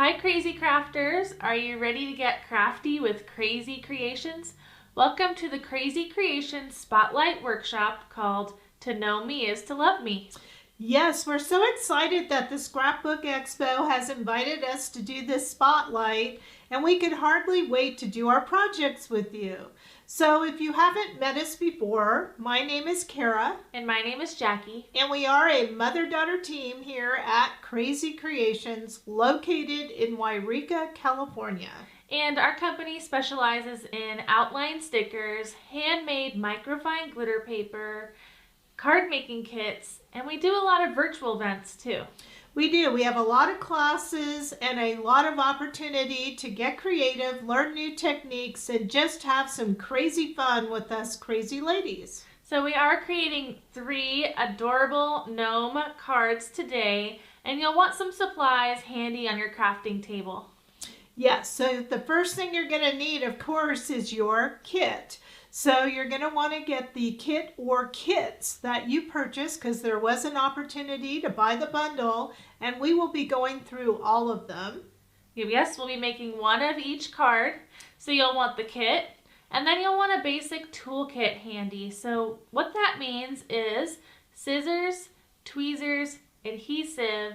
Hi Crazy Crafters! Are you ready to get crafty with Krazy Kreations? Welcome to the Krazy Kreations Spotlight Workshop called To Know Me is to Love Me. Yes, we're so excited that the Scrapbook Expo has invited us to do this spotlight, and we could hardly wait to do our projects with you. So if you haven't met us before, my name is Kara. And my name is Jackie. And we are a mother-daughter team here at Krazy Kreations, located in 𝐒𝐲𝐬𝐬𝐿𝐻, California. And our company specializes in outline stickers, handmade microfine glitter paper, card making kits, and we do a lot of virtual events too. We do. We have a lot of classes and a lot of opportunity to get creative, learn new techniques, and just have some crazy fun with us crazy ladies. So we are creating 3 adorable gnome cards today, and you'll want some supplies handy on your crafting table. Yes, so the first thing you're going to need, of course, is your kit. So you're going to want to get the kit or kits that you purchased because there was an opportunity to buy the bundle, and we will be going through all of them. Yes, we'll be making 1 of each card. So you'll want the kit, and then you'll want a basic toolkit handy. So what that means is scissors, tweezers, adhesive,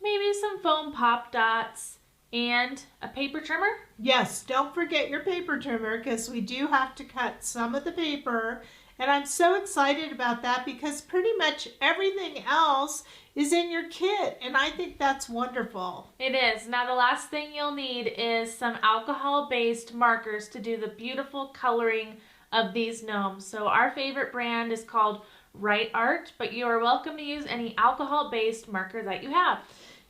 maybe some foam pop dots, and a paper trimmer? Yes, don't forget your paper trimmer because we do have to cut some of the paper. And I'm so excited about that because pretty much everything else is in your kit. And I think that's wonderful. It is. Now the last thing you'll need is some alcohol-based markers to do the beautiful coloring of these gnomes. So our favorite brand is called Right Art, but you are welcome to use any alcohol-based marker that you have.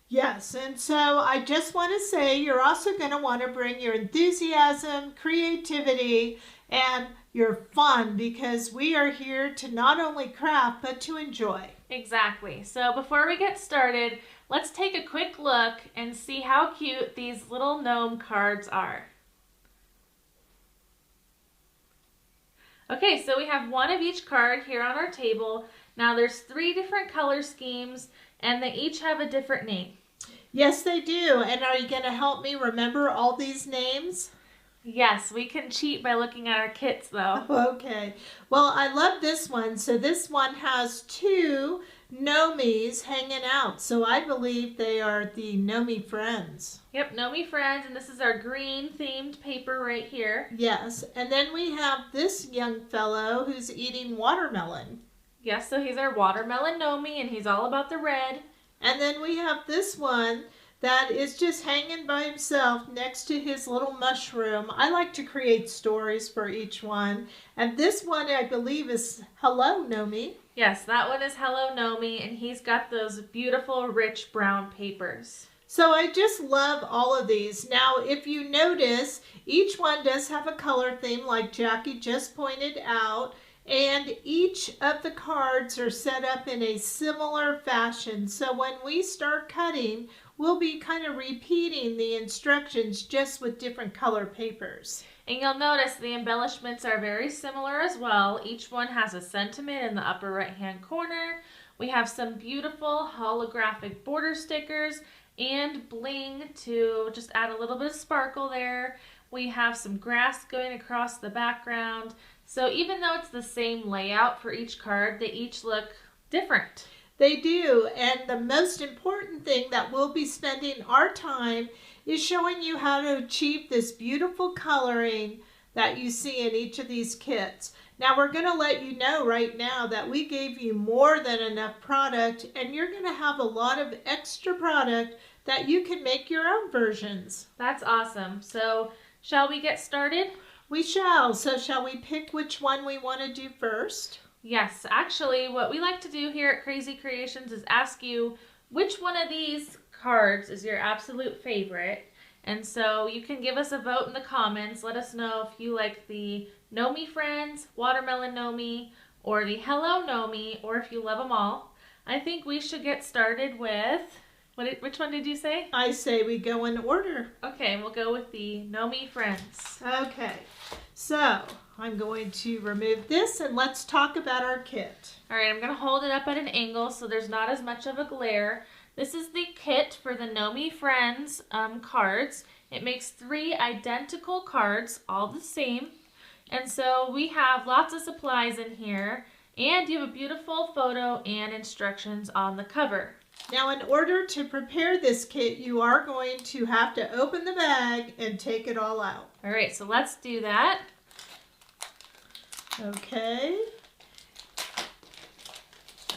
Yes, and so I just want to say you're also going to want to bring your enthusiasm, creativity, and your fun because we are here to not only craft but to enjoy. Exactly. So before we get started, let's take a quick look and see how cute these little gnome cards are. Okay, so we have 1 of each card here on our table. Now there's 3 different color schemes, and they each have a different name. Yes, they do. And are you going to help me remember all these names? Yes, we can cheat by looking at our kits though. Okay. Well, I love this one. So this one has 2 Gnomies hanging out. So I believe they are the Gnome friends. Yep, Gnome friends, and this is our green themed paper right here. Yes, and then we have this young fellow who's eating watermelon. Yes, so he's our watermelon gnome, and he's all about the red. And then we have this one that is just hanging by himself next to his little mushroom. I like to create stories for each one. And this one, I believe, is Hello, Gnome. Yes, that one is Hello, Gnome, and he's got those beautiful, rich brown papers. So I just love all of these. Now, if you notice, each one does have a color theme like Jackie just pointed out. And each of the cards are set up in a similar fashion. So when we start cutting, we'll be kind of repeating the instructions just with different color papers. And you'll notice the embellishments are very similar as well. Each one has a sentiment in the upper right-hand corner. We have some beautiful holographic border stickers and bling to just add a little bit of sparkle there. We have some grass going across the background. So even though it's the same layout for each card, they each look different. They do, and the most important thing that we'll be spending our time is showing you how to achieve this beautiful coloring that you see in each of these kits. Now we're going to let you know right now that we gave you more than enough product, and you're going to have a lot of extra product that you can make your own versions. That's awesome. So shall we get started? We shall. So shall we pick which one we want to do first? Yes, actually what we like to do here at Krazy Kreations is ask you which one of these cards is your absolute favorite. And so you can give us a vote in the comments. Let us know if you like the Gnome Friends, Watermelon Gnome, or the Hello Gnome, or if you love them all. I think we should get started with, which one did you say? I say we go in order. Okay, we'll go with the Gnome Friends. Okay, so I'm going to remove this and let's talk about our kit. All right, I'm going to hold it up at an angle so there's not as much of a glare. This is the kit for the Gnome Friends cards. It makes 3 identical cards, all the same. And so we have lots of supplies in here, and you have a beautiful photo and instructions on the cover. Now, in order to prepare this kit, you are going to have to open the bag and take it all out. All right, so let's do that. Okay.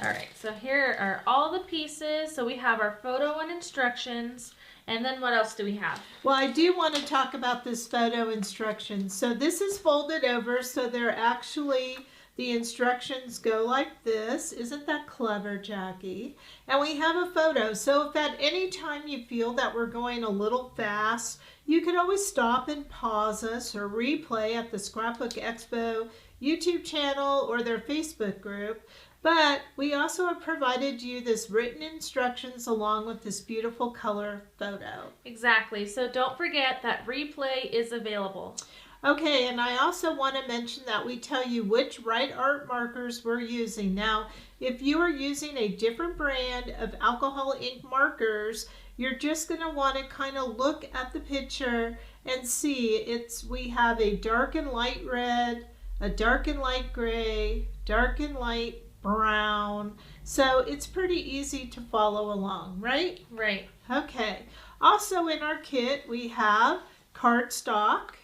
All right, so here are all the pieces. So we have our photo and instructions. And then what else do we have? Well, I do want to talk about this photo instructions. So this is folded over, so they're actually, the instructions go like this. Isn't that clever, Jackie? And we have a photo. So if at any time you feel that we're going a little fast, you can always stop and pause us or replay at the Scrapbook Expo YouTube channel or their Facebook group. But we also have provided you this written instructions along with this beautiful color photo. Exactly. So don't forget that replay is available. Okay, and I also want to mention that we tell you which Right Art markers we're using. Now, if you are using a different brand of alcohol ink markers, you're just going to want to kind of look at the picture and see we have a dark and light red, a dark and light gray, dark and light brown. So it's pretty easy to follow along, right? Right. Okay. Also in our kit, we have cardstock.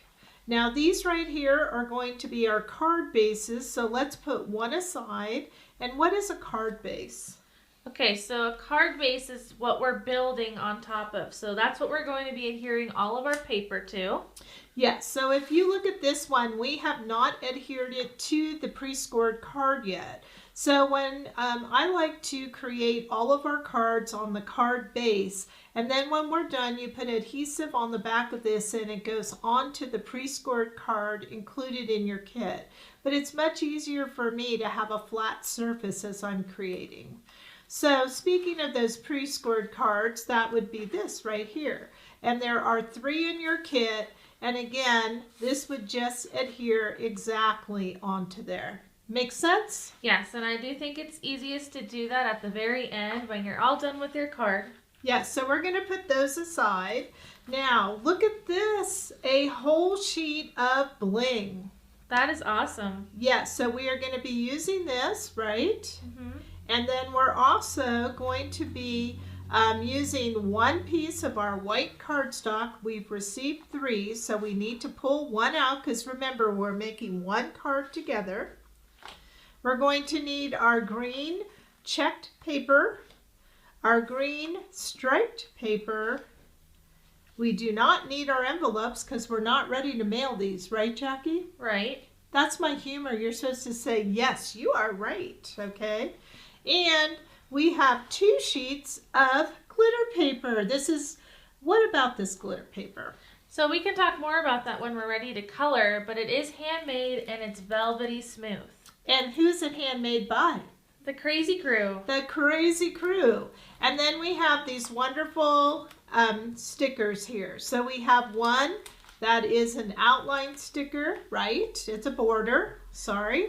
Now these right here are going to be our card bases. So let's put one aside. And what is a card base? Okay, so a card base is what we're building on top of. So that's what we're going to be adhering all of our paper to. Yes, so if you look at this one, we have not adhered it to the pre-scored card yet. So when I like to create all of our cards on the card base, and then when we're done, you put adhesive on the back of this and it goes onto the pre-scored card included in your kit. But it's much easier for me to have a flat surface as I'm creating. So speaking of those pre-scored cards, that would be this right here. And there are 3 in your kit. And again, this would just adhere exactly onto there. Make sense? Yes, and I do think it's easiest to do that at the very end when you're all done with your card. Yes, so we're going to put those aside. Now, look at this, a whole sheet of bling. That is awesome. Yes, so we are going to be using this, right? Mm-hmm. And then we're also going to be using one piece of our white cardstock. We've received 3, so we need to pull one out because remember, we're making one card together. We're going to need our green checked paper, our green striped paper. We do not need our envelopes because we're not ready to mail these, right, Jackie? Right. That's my humor. You're supposed to say, yes, you are right, okay? And we have 2 sheets of glitter paper. What about this glitter paper? So we can talk more about that when we're ready to color, but it is handmade and it's velvety smooth. And who's it handmade by? The Krazy Crew. The Krazy Crew. And then we have these wonderful stickers here. So we have one that is an outline sticker, right? It's a border, sorry.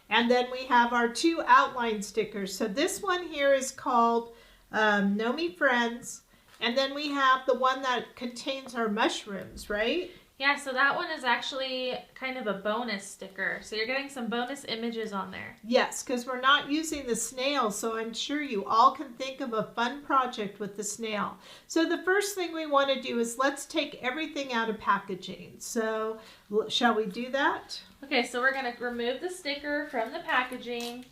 And then we have our 2 outline stickers. So this one here is called Gnome Friends. And then we have the one that contains our mushrooms, right? Yeah, so that one is actually kind of a bonus sticker. So you're getting some bonus images on there. Yes, because we're not using the snail, so I'm sure you all can think of a fun project with the snail. So the first thing we want to do is let's take everything out of packaging. So shall we do that? Okay, so we're going to remove the sticker from the packaging.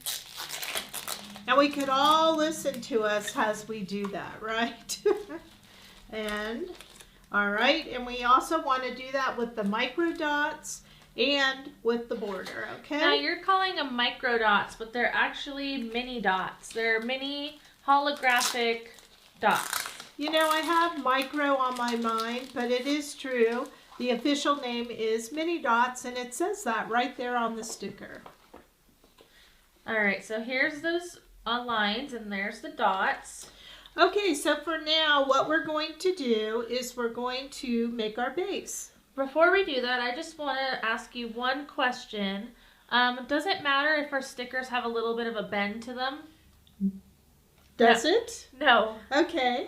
And we could all listen to us as we do that, right? And... all right, and we also want to do that with the micro dots and with the border, okay? Now you're calling them micro dots, but they're actually mini dots. They're mini holographic dots. You know, I have micro on my mind, but it is true. The official name is mini dots, and it says that right there on the sticker. All right, so here's those lines, and there's the dots. Okay, so for now, what we're going to do is we're going to make our base. Before we do that, I just want to ask you one question. Does it matter if our stickers have a little bit of a bend to them? Does it? No. Okay.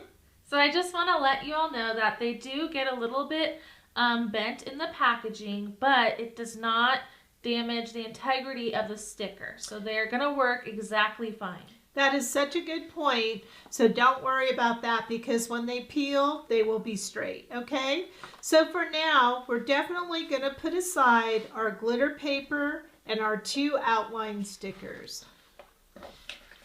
So I just want to let you all know that they do get a little bit bent in the packaging, but it does not damage the integrity of the sticker. So they're going to work exactly fine. That is such a good point. So don't worry about that because when they peel, they will be straight. Okay? So for now, we're definitely going to put aside our glitter paper and our 2 outline stickers.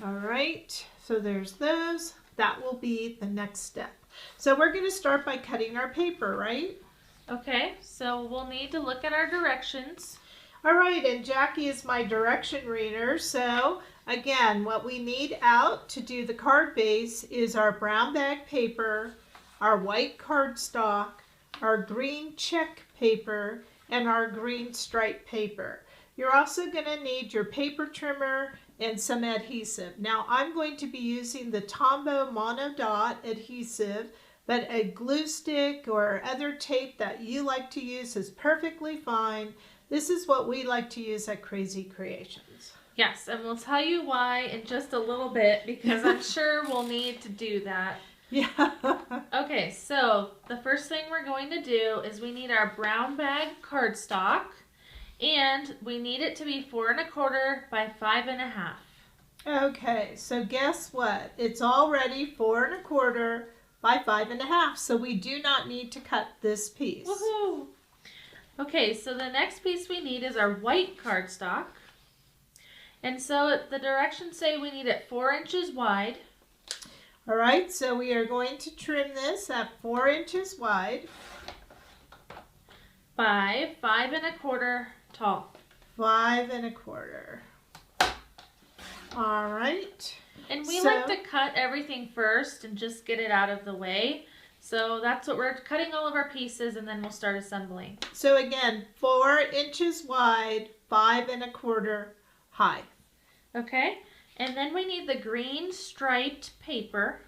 All right. So there's those. That will be the next step. So we're going to start by cutting our paper, right? Okay. So we'll need to look at our directions. All right, and Jackie is my direction reader. So again, what we need out to do the card base is our brown bag paper, our white cardstock, our green check paper, and our green stripe paper. You're also going to need your paper trimmer and some adhesive. Now I'm going to be using the Tombow Mono Dot adhesive, but a glue stick or other tape that you like to use is perfectly fine. This is what we like to use at Krazy Kreations. Yes, and we'll tell you why in just a little bit because I'm sure we'll need to do that. Yeah. Okay, so the first thing we're going to do is we need our brown bag cardstock, and we need it to be 4 1/4 by 5 1/2. Okay, so guess what? It's already 4 1/4 by 5 1/2, so we do not need to cut this piece. Woohoo! Okay, so the next piece we need is our white cardstock. And so the directions say we need it 4 inches wide. All right, so we are going to trim this at 4 inches wide. By 5 1/4 tall. 5 1/4. All right. And we like to cut everything first and just get it out of the way. So that's what we're cutting all of our pieces and then we'll start assembling. So again, 4 inches wide, 5 1/4 high. Okay, and then we need the green striped paper.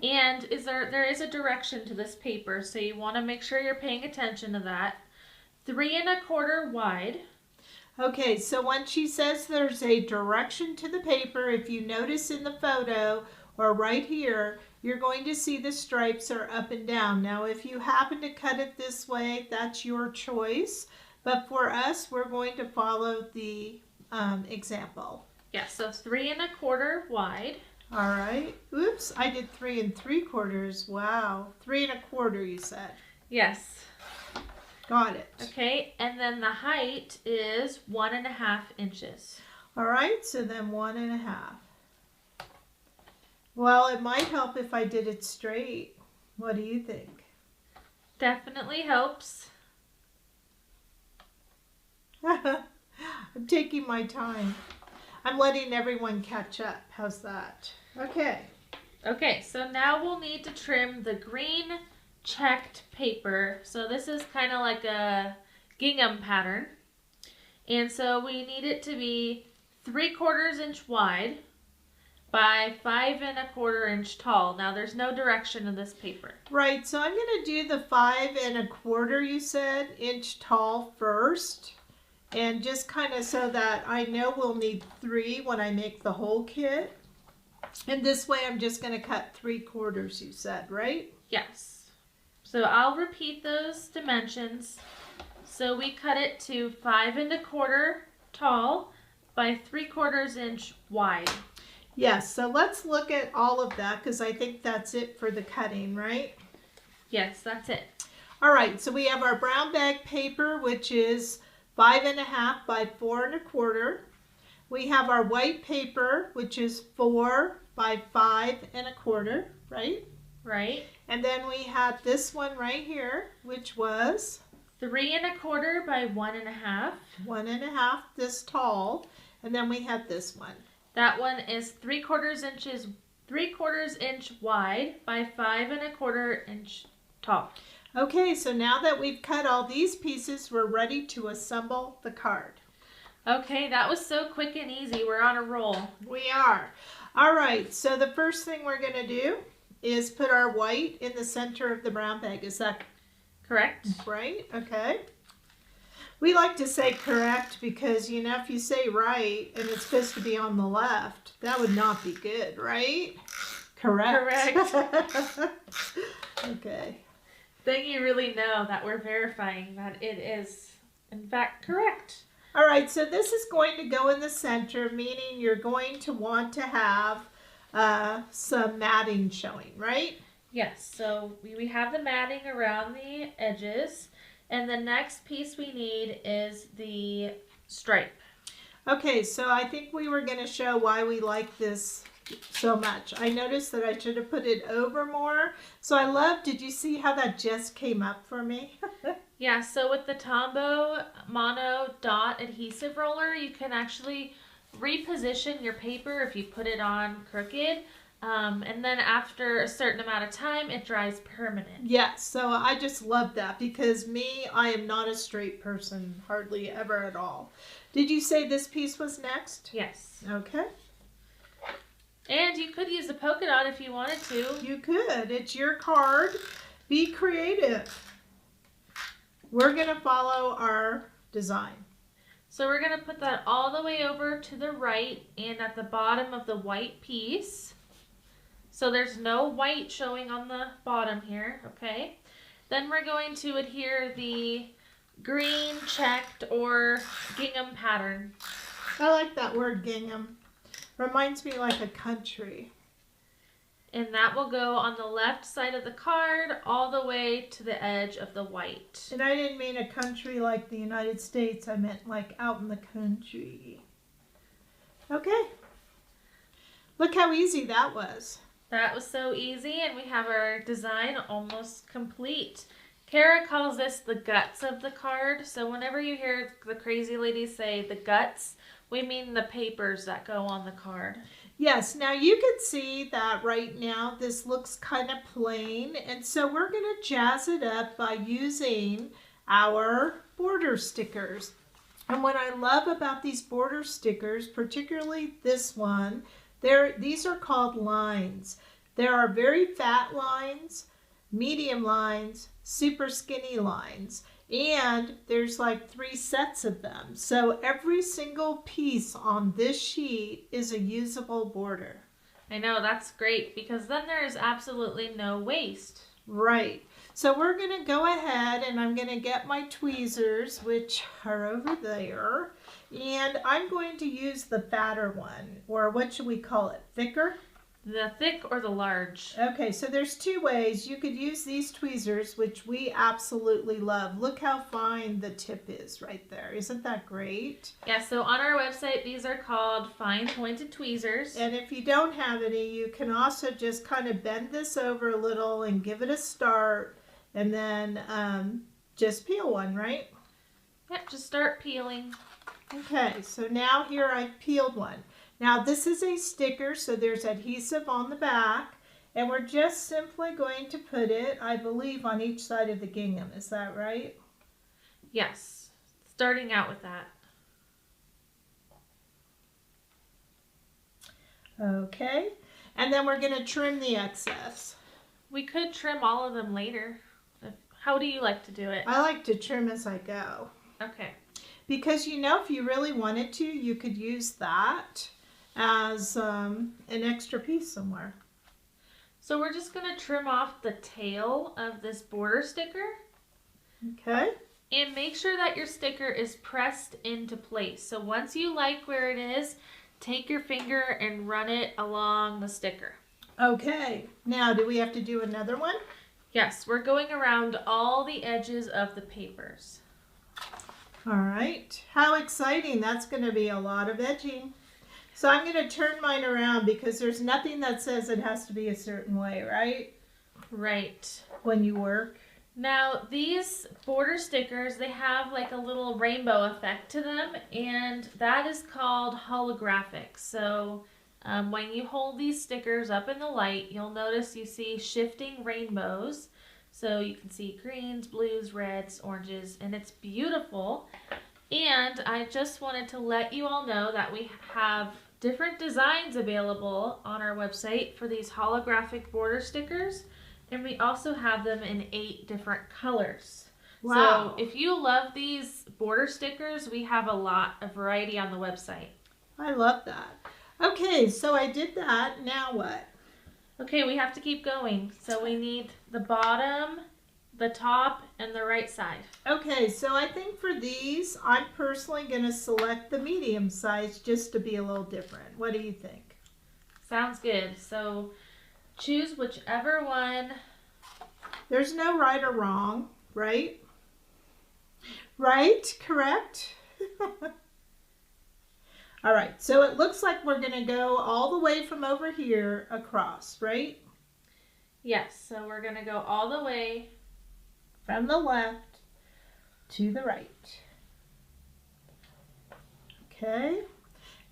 And there is a direction to this paper, so you want to make sure you're paying attention to that. 3 1/4 wide. Okay, so when she says there's a direction to the paper, if you notice in the photo or right here, you're going to see the stripes are up and down. Now, if you happen to cut it this way, that's your choice. But for us, we're going to follow the example. Yeah, so 3 1/4 wide. All right. Oops, I did 3 3/4. Wow. 3 1/4, you said. Yes. Got it. Okay, and then the height is 1 1/2 inches. All right, so then 1 1/2. Well, it might help if I did it straight. What do you think? Definitely helps. I'm taking my time. I'm letting everyone catch up. How's that? Okay. Okay, so now we'll need to trim the green checked paper. So this is kind of like a gingham pattern. And so we need it to be 3/4 inch wide by 5 1/4 inch tall. Now there's no direction in this paper. Right, so I'm going to do the 5 1/4, you said, inch tall first. And just kind of so that I know we'll need 3 when I make the whole kit. And this way I'm just going to cut 3/4, you said, right? Yes. So I'll repeat those dimensions. So we cut it to 5 1/4 tall by 3/4 inch wide. Yes, so let's look at all of that because I think that's it for the cutting, right? Yes, that's it. All right, so we have our brown bag paper, which is 5 1/2 by 4 1/4. We have our white paper, which is 4 by 5 1/4, right? Right. And then we had this one right here, which was 3 1/4 by 1 1/2. 1 1/2 this tall. And then we had this one. That one is 3/4 inch wide by 5 1/4 inch tall. Okay, so now that we've cut all these pieces, we're ready to assemble the card. Okay, that was so quick and easy. We're on a roll. We are. All right, so the first thing we're going to do is put our white in the center of the brown bag. Is that correct? Right, okay. We like to say correct because, you know, if you say right and it's supposed to be on the left, that would not be good, right? Correct. Correct. Okay. Then you really know that we're verifying that it is, in fact, correct. All right, so this is going to go in the center, meaning you're going to want to have some matting showing, right? Yes, so we have the matting around the edges, and the next piece we need is the stripe. Okay, so I think we were going to show why we like this so much. I noticed that I should have put it over more. So I love, did you see how that just came up for me? Yeah, so with the Tombow Mono Dot Adhesive Roller, you can actually reposition your paper if you put it on crooked. And then after a certain amount of time, it dries permanent. Yes, so I just love that because I am not a straight person, hardly ever at all. Did you say this piece was next? Yes. Okay. And you could use the polka dot if you wanted to. You could. It's your card. Be creative. We're going to follow our design. So we're going to put that all the way over to the right and at the bottom of the white piece. So there's no white showing on the bottom here, okay? Then we're going to adhere the green checked or gingham pattern. I like that word, gingham. Reminds me like a country. And that will go on the left side of the card all the way to the edge of the white. And I didn't mean a country like the United States. I meant like out in the country. Okay. Look how easy that was. That was so easy, and we have our design almost complete. Kara calls this the guts of the card. So whenever you hear the crazy ladies say the guts, we mean the papers that go on the card. Yes, now you can see that right now this looks kind of plain, and so we're going to jazz it up by using our border stickers. And what I love about these border stickers, particularly this one, these are called lines. There are very fat lines, medium lines, super skinny lines, and there's like 3 sets of them. So every single piece on this sheet is a usable border. I know, that's great because then there is absolutely no waste. Right. So we're going to go ahead and I'm going to get my tweezers, which are over there, and I'm going to use the fatter one, or what should we call it, thicker? The thick or the large. Okay, so there's 2 ways. You could use these tweezers, which we absolutely love. Look how fine the tip is right there. Isn't that great? Yeah, so on our website, these are called fine pointed tweezers. And if you don't have any, you can also just kind of bend this over a little and give it a start, and then just peel one, right? Yep, just start peeling. Okay, so now here I've peeled one. Now this is a sticker, so there's adhesive on the back, and we're just simply going to put it, I believe, on each side of the gingham. Is that right? Yes, starting out with that. Okay, and then we're going to trim the excess. We could trim all of them later. How do you like to do it? I like to trim as I go. Okay. Because, you know, if you really wanted to, you could use that as an extra piece somewhere. So we're just going to trim off the tail of this border sticker. Okay. And make sure that your sticker is pressed into place. So once you like where it is, take your finger and run it along the sticker. Okay. Now, do we have to do another one? Yes, we're going around all the edges of the papers. All right. How exciting. That's going to be a lot of edging. So I'm going to turn mine around because there's nothing that says it has to be a certain way, right? Right. When you work. Now, these border stickers, they have like a little rainbow effect to them, and that is called holographic. So when you hold these stickers up in the light, you'll notice you see shifting rainbows. So you can see greens, blues, reds, oranges, and it's beautiful. And I just wanted to let you all know that we have different designs available on our website for these holographic border stickers. And we also have them in 8 different colors. Wow. So if you love these border stickers, we have a lot of variety on the website. I love that. Okay, so I did that. Now what? Okay, we have to keep going. So we need the bottom, the top, and the right side. Okay, so I think for these, I'm personally going to select the medium size just to be a little different. What do you think? Sounds good. So choose whichever one. There's no right or wrong, right? Right? Correct? All right, so it looks like we're going to go all the way from over here across, right? Yes, so we're going to go all the way from the left to the right. Okay.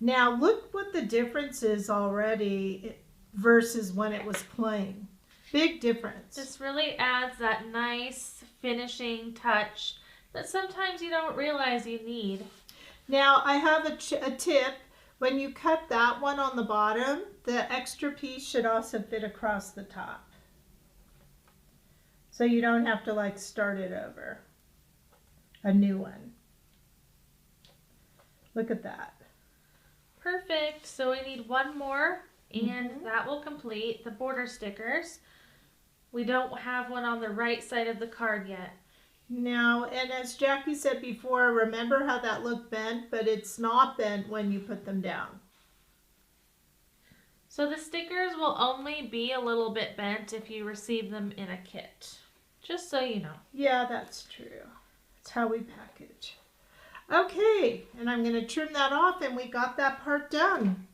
Now look what the difference is already versus when it was plain. Big difference. This really adds that nice finishing touch that sometimes you don't realize you need. Now I have a tip. When you cut that one on the bottom, the extra piece should also fit across the top. So you don't have to like start it over. A new one. Look at that. Perfect. So we need one more and that will complete the border stickers. We don't have one on the right side of the card yet. Now, and as Jackie said before, remember how that looked bent, but it's not bent when you put them down. So the stickers will only be a little bit bent if you receive them in a kit. Just so you know. Yeah, that's true. That's how we package. Okay, and I'm going to trim that off and we got that part done.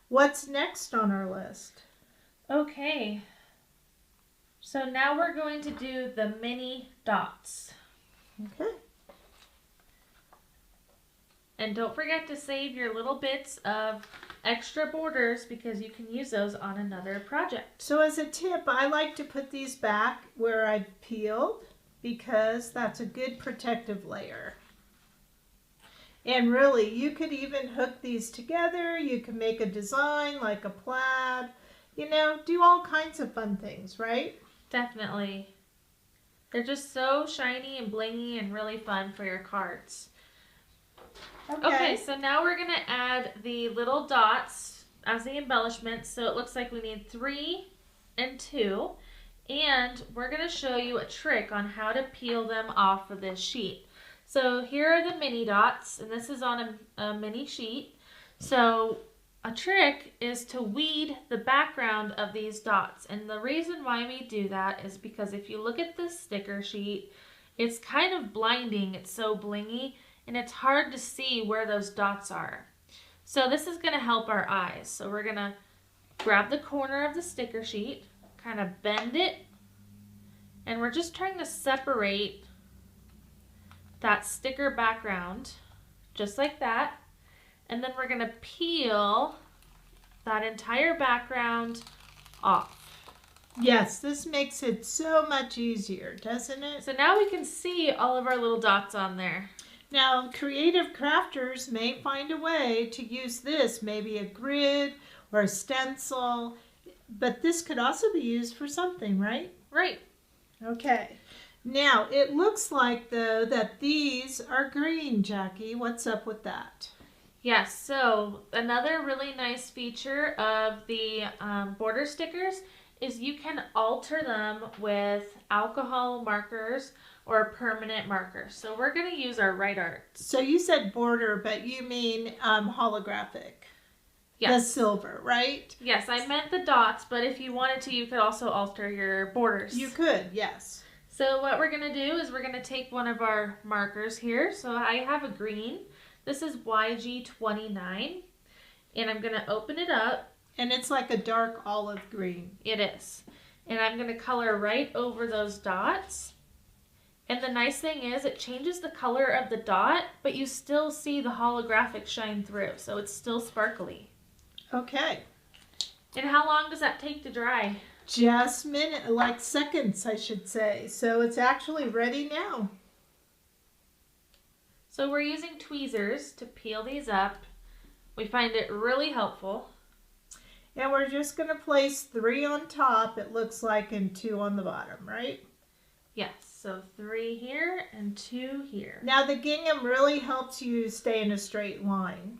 What's next on our list? Okay. So now we're going to do the mini dots. Okay. And don't forget to save your little bits of extra borders because you can use those on another project. So as a tip, I like to put these back where I've peeled because that's a good protective layer. And really, you could even hook these together. You can make a design like a plaid. You know, do all kinds of fun things, right? Definitely. They're just so shiny and blingy and really fun for your cards. Okay, so now we're going to add the little dots as the embellishments. So it looks like we need 3 and 2. And we're going to show you a trick on how to peel them off of this sheet. So here are the mini dots, and this is on a mini sheet. So a trick is to weed the background of these dots. And the reason why we do that is because if you look at this sticker sheet, it's kind of blinding. It's so blingy, and it's hard to see where those dots are. So this is going to help our eyes. So we're going to grab the corner of the sticker sheet, kind of bend it, and we're just trying to separate that sticker background, just like that. And then we're going to peel that entire background off. Yes, this makes it so much easier, doesn't it? So now we can see all of our little dots on there. Now, creative crafters may find a way to use this, maybe a grid or a stencil, but this could also be used for something, right? Right. Okay. Now, it looks like, though, that these are green, Jackie. What's up with that? Yes, so another really nice feature of the border stickers is you can alter them with alcohol markers or permanent markers. So we're going to use our Right Art. So you said border, but you mean holographic. Yes. The silver, right? Yes, I meant the dots, but if you wanted to, you could also alter your borders. You could, yes. So what we're going to do is we're going to take one of our markers here. So I have a green. This is 𝐤𝐺29, and I'm going to open it up. And it's like a dark olive green. It is. And I'm going to color right over those dots. And the nice thing is it changes the color of the dot, but you still see the holographic shine through, so it's still sparkly. Okay. And how long does that take to dry? Just minutes, like seconds, I should say. So it's actually ready now. So we're using tweezers to peel these up. We find it really helpful. And we're just going to place 3 on top, it looks like, and 2 on the bottom, right? Yes. So 3 here and 2 here. Now the gingham really helps you stay in a straight line.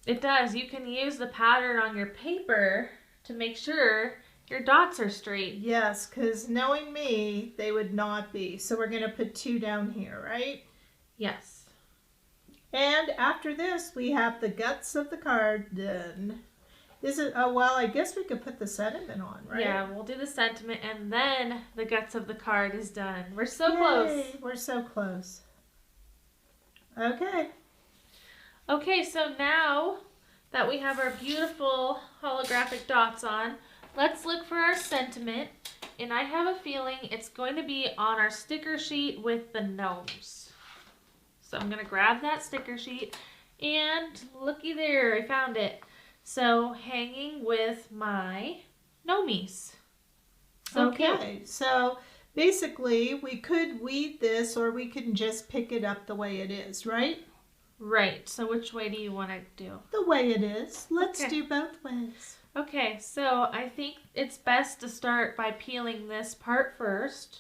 It does. You can use the pattern on your paper to make sure your dots are straight. Yes, because knowing me, they would not be. So we're going to put 2 down here, right? Yes. And after this, we have the guts of the card done. Is it, oh, well, I guess we could put the sentiment on, right? Yeah, we'll do the sentiment and then the guts of the card is done. We're so Yay, close. We're so close. Okay. Okay, so now that we have our beautiful holographic dots on, let's look for our sentiment. And I have a feeling it's going to be on our sticker sheet with the gnomes. So I'm going to grab that sticker sheet and looky there, I found it. So hanging with my Gnomies. So Okay, cute. so basically we could weed this or we can just pick it up the way it is, right? Right, so which way do you want to do? The way it is. Let's Okay. do both ways. Okay, so I think it's best to start by peeling this part first.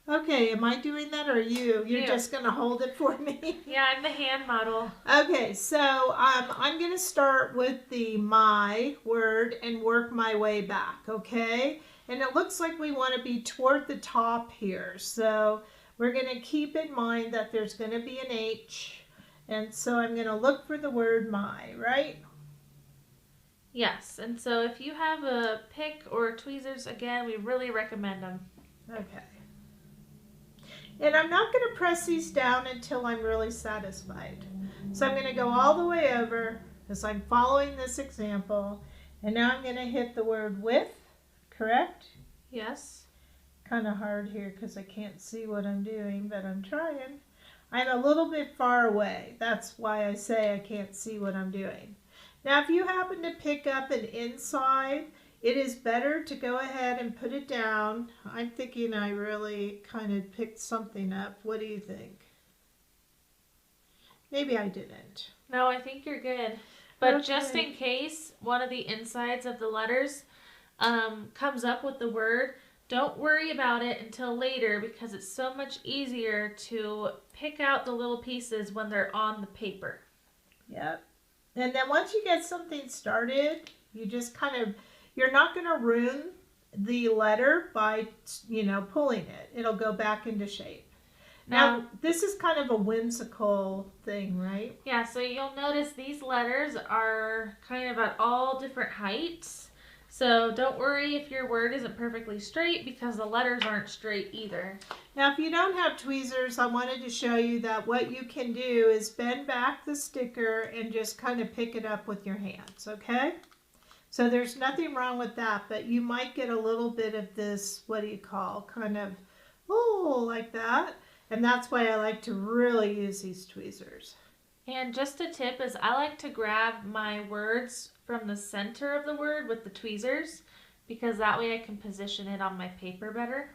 Okay, am I doing that or you? You're You. just going to hold it for me? Yeah, I'm the hand model. Okay, so I'm going to start with the my word and work my way back, okay? And it looks like we want to be toward the top here. So we're going to keep in mind that there's going to be an H. And so I'm going to look for the word my, right? Yes, and so if you have a pick or tweezers, again, we really recommend them. Okay. And I'm not going to press these down until I'm really satisfied. So I'm going to go all the way over as I'm following this example. And now I'm going to hit the word with, correct? Yes. Kind of hard here because I can't see what I'm doing, but I'm trying. I'm a little bit far away. That's why I say I can't see what I'm doing. Now, if you happen to pick up an inside, it is better to go ahead and put it down. I'm thinking I really kind of picked something up. What do you think? Maybe I didn't. No, I think you're good. But Okay. just in case one of the insides of the letters comes up with the word, don't worry about it until later because it's so much easier to pick out the little pieces when they're on the paper. Yep. And then once you get something started, you just kind of, you're not going to ruin the letter by, pulling it. It'll go back into shape. Now, this is kind of a whimsical thing, right? Yeah, so you'll notice these letters are kind of at all different heights. So don't worry if your word isn't perfectly straight because the letters aren't straight either. Now, if you don't have tweezers, I wanted to show you that what you can do is bend back the sticker and just kind of pick it up with your hands, okay? So there's nothing wrong with that, but you might get a little bit of this, kind of, like that. And that's why I like to really use these tweezers. And just a tip is I like to grab my words from the center of the word with the tweezers because that way I can position it on my paper better.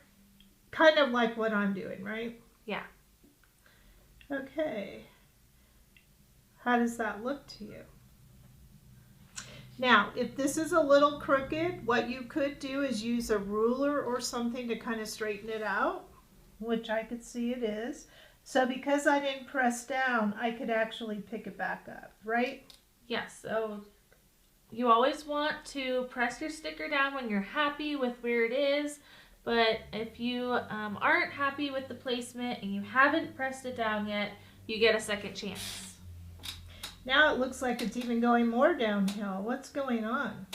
Kind of like what I'm doing, right? Yeah. Okay. How does that look to you? Now, if this is a little crooked, what you could do is use a ruler or something to kind of straighten it out, which I could see it is. So because I didn't press down, I could actually pick it back up, right? Yes, so you always want to press your sticker down when you're happy with where it is, but if you aren't happy with the placement and you haven't pressed it down yet, you get a second chance. Now it looks like it's even going more downhill. What's going on?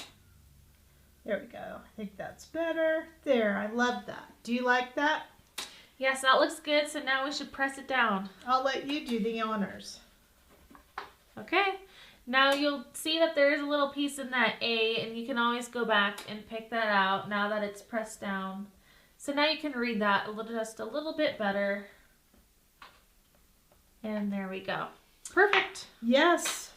There we go. I think that's better. There, I love that. Do you like that? Yes, that looks good, so now we should press it down. I'll let you do the honors. Okay, now you'll see that there is a little piece in that A, and you can always go back and pick that out now that it's pressed down. So now you can read that just a little bit better. And there we go. Perfect. Yes.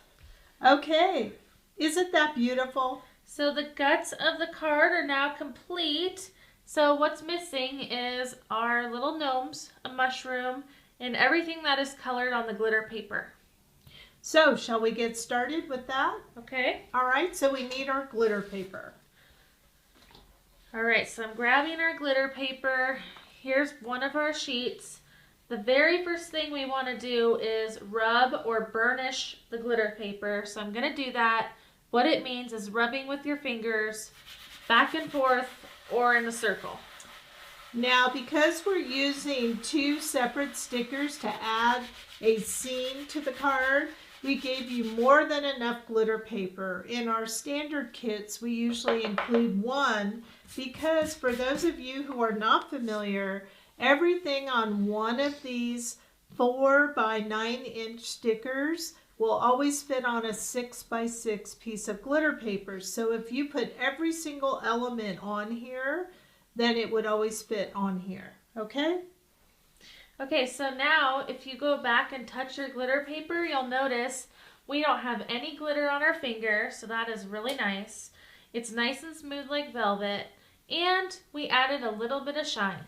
Okay. Isn't that beautiful? So the guts of the card are now complete. So what's missing is our little gnomes, a mushroom, and everything that is colored on the glitter paper. So, shall we get started with that? Okay. All right, so we need our glitter paper. All right, so I'm grabbing our glitter paper. here's one of our sheets. The very first thing we want to do is rub or burnish the glitter paper. So I'm going to do that. What it means is rubbing with your fingers back and forth or in a circle. Now, because we're using 2 separate stickers to add a scene to the card, we gave you more than enough glitter paper. In our standard kits, we usually include 1 because for those of you who are not familiar, everything on one of these 4 by 9-inch stickers will always fit on a 6 by 6 piece of glitter paper. So if you put every single element on here, then it would always fit on here, okay? Okay, so now if you go back and touch your glitter paper, you'll notice we don't have any glitter on our finger, so that is really nice. It's nice and smooth like velvet, and we added a little bit of shine.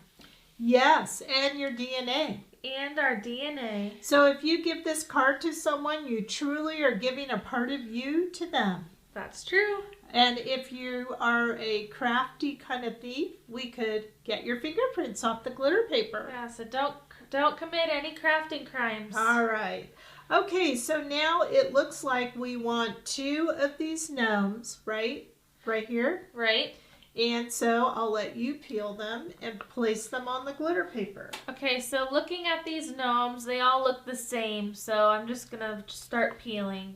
Yes, and your DNA. And our DNA. So if you give this card to someone, you truly are giving a part of you to them. That's true. And if you are a crafty kind of thief, we could get your fingerprints off the glitter paper. Yeah, so don't commit any crafting crimes. All right. Okay, so now it looks like we want 2 of these gnomes, right? Right here. Right. And so I'll let you peel them and place them on the glitter paper. Okay, so looking at these gnomes, they all look the same. So I'm just going to start peeling.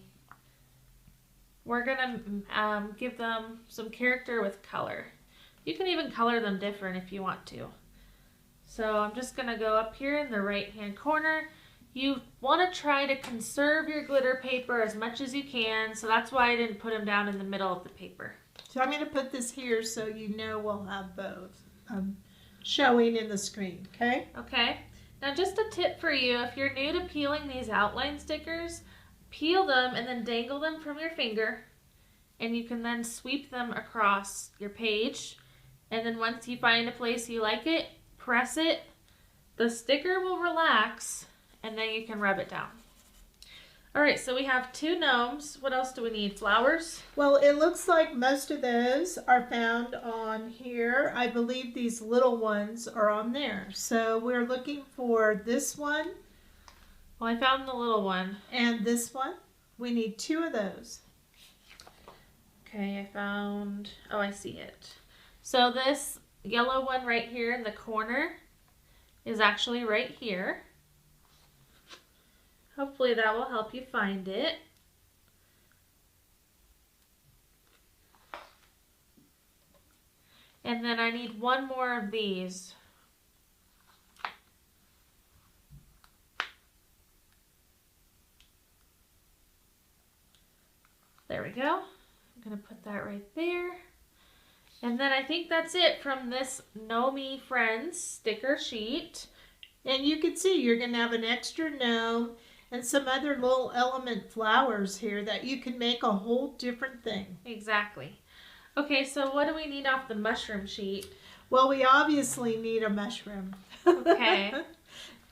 We're going to give them some character with color. You can even color them different if you want to. So I'm just going to go up here in the right-hand corner. You want to try to conserve your glitter paper as much as you can. So that's why I didn't put them down in the middle of the paper. So I'm going to put this here so you know we'll have both showing in the screen, okay? Okay. Now just a tip for you, if you're new to peeling these outline stickers, peel them and then dangle them from your finger, and you can then sweep them across your page. And then once you find a place you like it, press it, the sticker will relax, and then you can rub it down. All right, so we have 2 gnomes. What else do we need? Flowers? Well, it looks like most of those are found on here. I believe these little ones are on there. So we're looking for this one. Well, I found the little one. And this one. We need 2 of those. Okay, I found, oh, I see it. So this yellow one right here in the corner is actually right here. Hopefully that will help you find it. And then I need 1 more of these. There we go. I'm going to put that right there. And then I think that's it from this Gnome Friends sticker sheet. And you can see you're going to have an extra gnome and some other little element flowers here that you can make a whole different thing. Exactly. Okay, so what do we need off the mushroom sheet? Well, we obviously need a mushroom. Okay.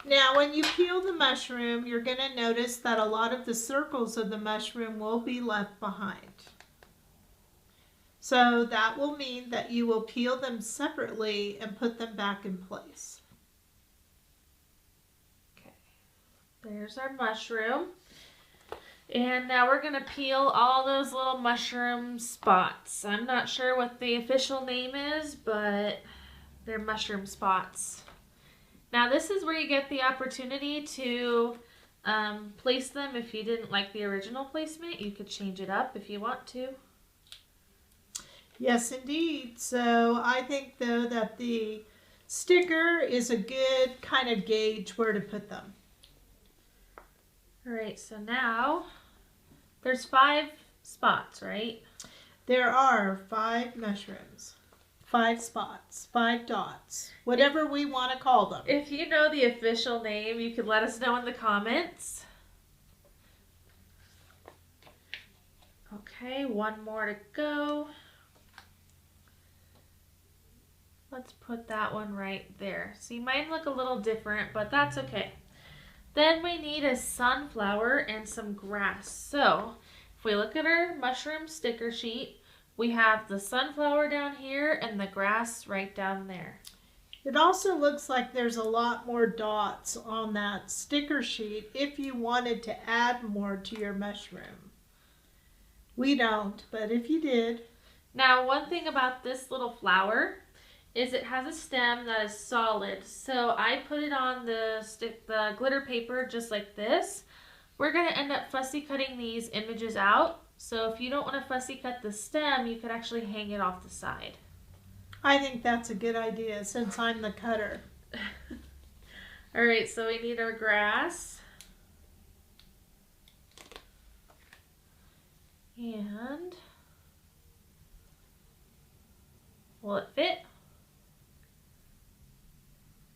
Now, when you peel the mushroom, you're going to notice that a lot of the circles of the mushroom will be left behind. So that will mean that you will peel them separately and put them back in place. Okay, there's our mushroom. And now we're going to peel all those little mushroom spots. I'm not sure what the official name is, but they're mushroom spots. Now this is where you get the opportunity to place them. If you didn't like the original placement, you could change it up if you want to. Yes, indeed. So I think, though, that the sticker is a good kind of gauge where to put them. All right, so now there's 5 spots, right? There are 5 mushrooms, 5 spots, 5 dots, whatever we want to call them. If you know the official name, you could let us know in the comments. Okay, 1 more to go. Let's put that one right there. See, mine look a little different, but that's okay. Then we need a sunflower and some grass. So if we look at our mushroom sticker sheet, we have the sunflower down here and the grass right down there. It also looks like there's a lot more dots on that sticker sheet if you wanted to add more to your mushroom. We don't, but if you did. Now, one thing about this little flower is it has a stem that is solid. So I put it on the glitter paper just like this. We're going to end up fussy cutting these images out. So if you don't want to fussy cut the stem, you could actually hang it off the side. I think that's a good idea since I'm the cutter. All right, so we need our grass. And will it fit?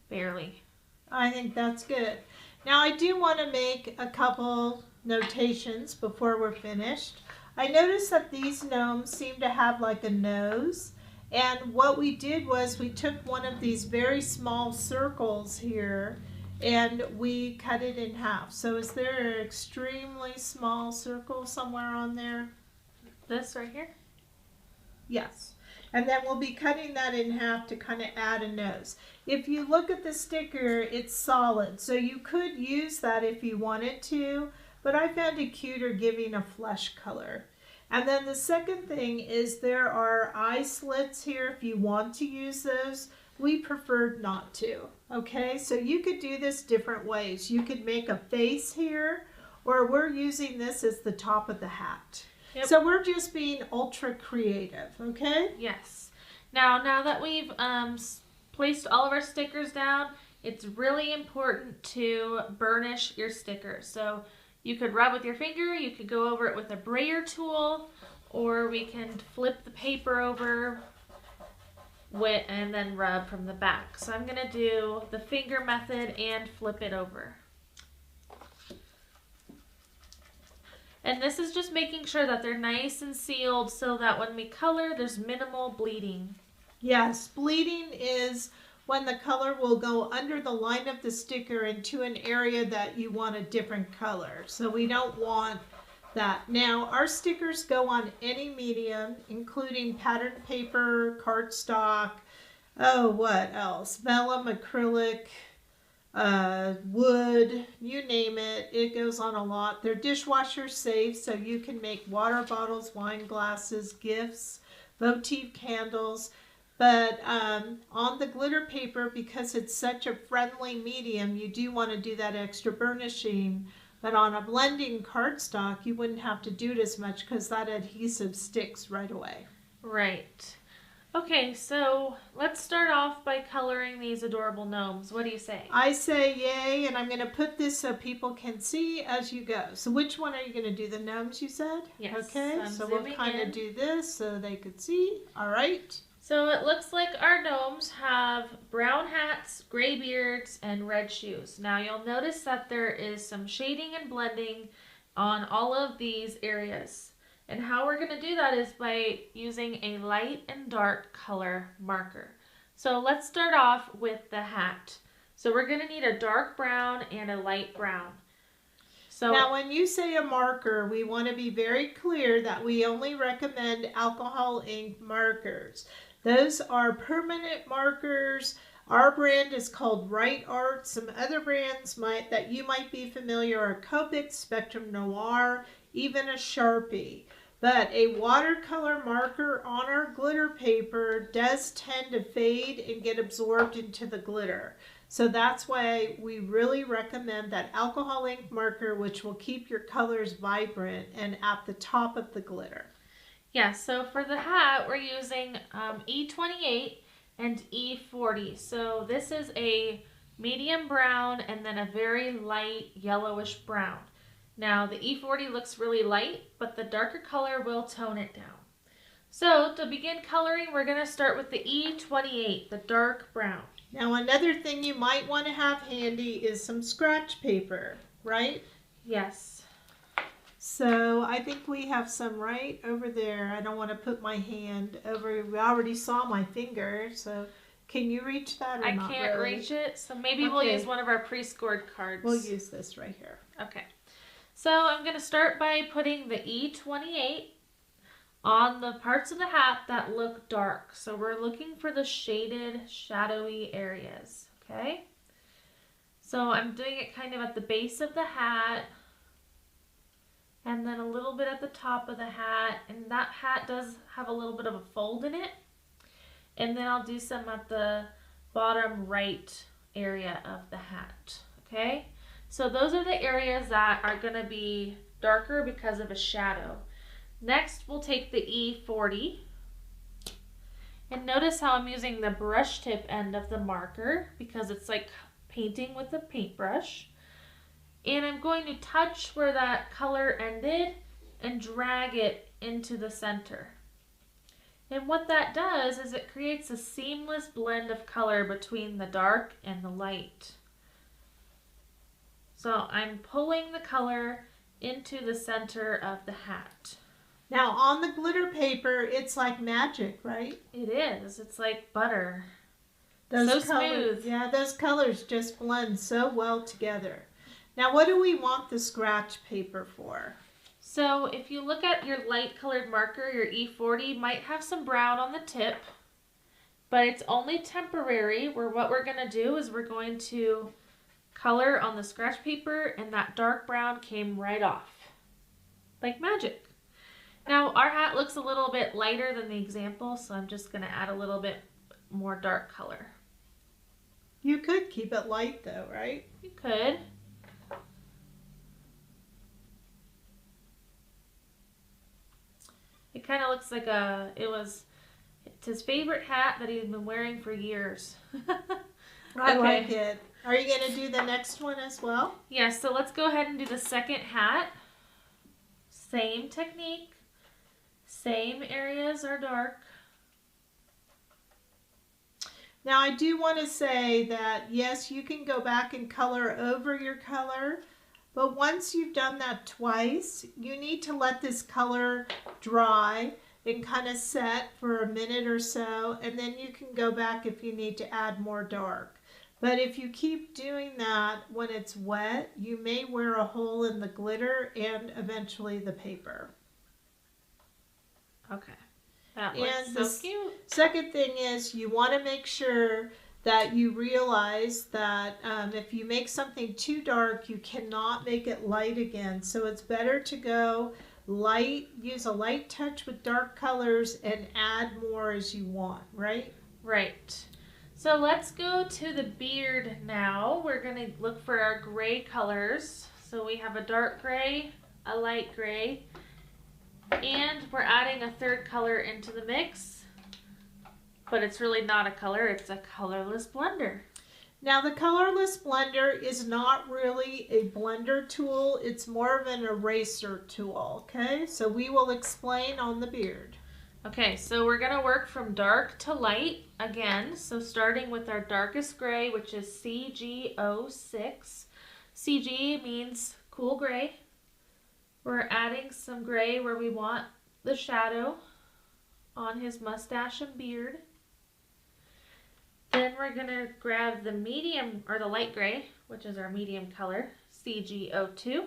Barely. I think that's good. Now I do want to make a couple notations before we're finished. I noticed that these gnomes seem to have like a nose. And what we did was we took one of these very small circles here and we cut it in half. So is there an extremely small circle somewhere on there? This right here? Yes. And then we'll be cutting that in half to kind of add a nose. If you look at the sticker, it's solid. So you could use that if you wanted to, but I found it cuter giving a flesh color. And then the second thing is there are eye slits here if you want to use those. We preferred not to, okay? So you could do this different ways. You could make a face here, or we're using this as the top of the hat. Yep. So we're just being ultra creative, okay? Yes. Now that we've placed all of our stickers down, it's really important to burnish your stickers. So you could rub with your finger, you could go over it with a brayer tool, or we can flip the paper over and then rub from the back. So I'm going to do the finger method and flip it over. And this is just making sure that they're nice and sealed so that when we color, there's minimal bleeding. Yes, bleeding is when the color will go under the line of the sticker into an area that you want a different color. So we don't want that. Now, our stickers go on any medium, including patterned paper, cardstock, what else? Vellum, acrylic, wood, you name it. It goes on a lot. They're dishwasher safe, so you can make water bottles, wine glasses, gifts, votive candles. But on the glitter paper, because it's such a friendly medium, you do want to do that extra burnishing. But on a blending cardstock, you wouldn't have to do it as much because that adhesive sticks right away. Right. Okay, so let's start off by coloring these adorable gnomes. What do you say? I say yay, and I'm going to put this so people can see as you go. So which one are you going to do? The gnomes you said? Yes. Okay, so we'll kind of do this so they could see. All right. So it looks like our gnomes have brown hats, gray beards, and red shoes. Now you'll notice that there is some shading and blending on all of these areas. And how we're going to do that is by using a light and dark color marker. So let's start off with the hat. So we're going to need a dark brown and a light brown. So now when you say a marker, we want to be very clear that we only recommend alcohol ink markers. Those are permanent markers. Our brand is called Right Art. Some other brands that you might be familiar are Copic, Spectrum Noir, even a Sharpie. But a watercolor marker on our glitter paper does tend to fade and get absorbed into the glitter. So that's why we really recommend that alcohol ink marker, which will keep your colors vibrant and at the top of the glitter. Yeah, so for the hat, we're using 𝐒28 and 𝐒40. So this is a medium brown and then a very light yellowish brown. Now the 𝐒40 looks really light, but the darker color will tone it down. So to begin coloring, we're going to start with the 𝐒28, the dark brown. Now another thing you might want to have handy is some scratch paper, right? Yes. So I think we have some right over there. I don't want to put my hand over. We already saw my finger, so can you reach that or not? I can't really? reach it, so maybe we'll use one of our pre-scored cards. We'll use this right here. Okay. So I'm going to start by putting the 𝐒28 on the parts of the hat that look dark. So we're looking for the shaded, shadowy areas, okay? So I'm doing it kind of at the base of the hat, and then a little bit at the top of the hat, and that hat does have a little bit of a fold in it. And then I'll do some at the bottom right area of the hat, okay? So those are the areas that are gonna be darker because of a shadow. Next, we'll take the E40, and notice how I'm using the brush tip end of the marker because it's like painting with a paintbrush. And I'm going to touch where that color ended and drag it into the center. And what that does is it creates a seamless blend of color between the dark and the light. So I'm pulling the color into the center of the hat. Now on the glitter paper, it's like magic, right? It is. It's like butter. Those so colors, smooth. yeah, those colors just blend so well together. Now what do we want the scratch paper for? So if you look at your light colored marker, your E40 might have some brown on the tip, but it's only temporary. What we're going to do is we're going to color on the scratch paper, and that dark brown came right off. Like magic. Now our hat looks a little bit lighter than the example, so I'm just going to add a little bit more dark color. You could keep it light though, right? You could. It kind of looks like it's his favorite hat that he's been wearing for years. I like it. Are you going to do the next one as well? Yes, so let's go ahead and do the second hat. Same technique. Same areas are dark. Now I do want to say that yes, you can go back and color over your color, but once you've done that twice, you need to let this color dry and kind of set for a minute or so, and then you can go back if you need to add more dark. But if you keep doing that when it's wet, you may wear a hole in the glitter and eventually the paper. Okay. That looks so cute. Second thing is you want to make sure that you realize that if you make something too dark, you cannot make it light again. So it's better to go light, use a light touch with dark colors and add more as you want, right? Right. So let's go to the beard now. We're going to look for our gray colors. So we have a dark gray, a light gray, and we're adding a third color into the mix, but it's really not a color, it's a colorless blender. Now the colorless blender is not really a blender tool, it's more of an eraser tool, okay? So we will explain on the beard. Okay, so we're gonna work from dark to light again. So starting with our darkest gray, which is 𝐒𝐿6. CG means cool gray. We're adding some gray where we want the shadow on his mustache and beard. Then we're gonna grab the medium, or the light gray, which is our medium color, 𝐒𝐿2.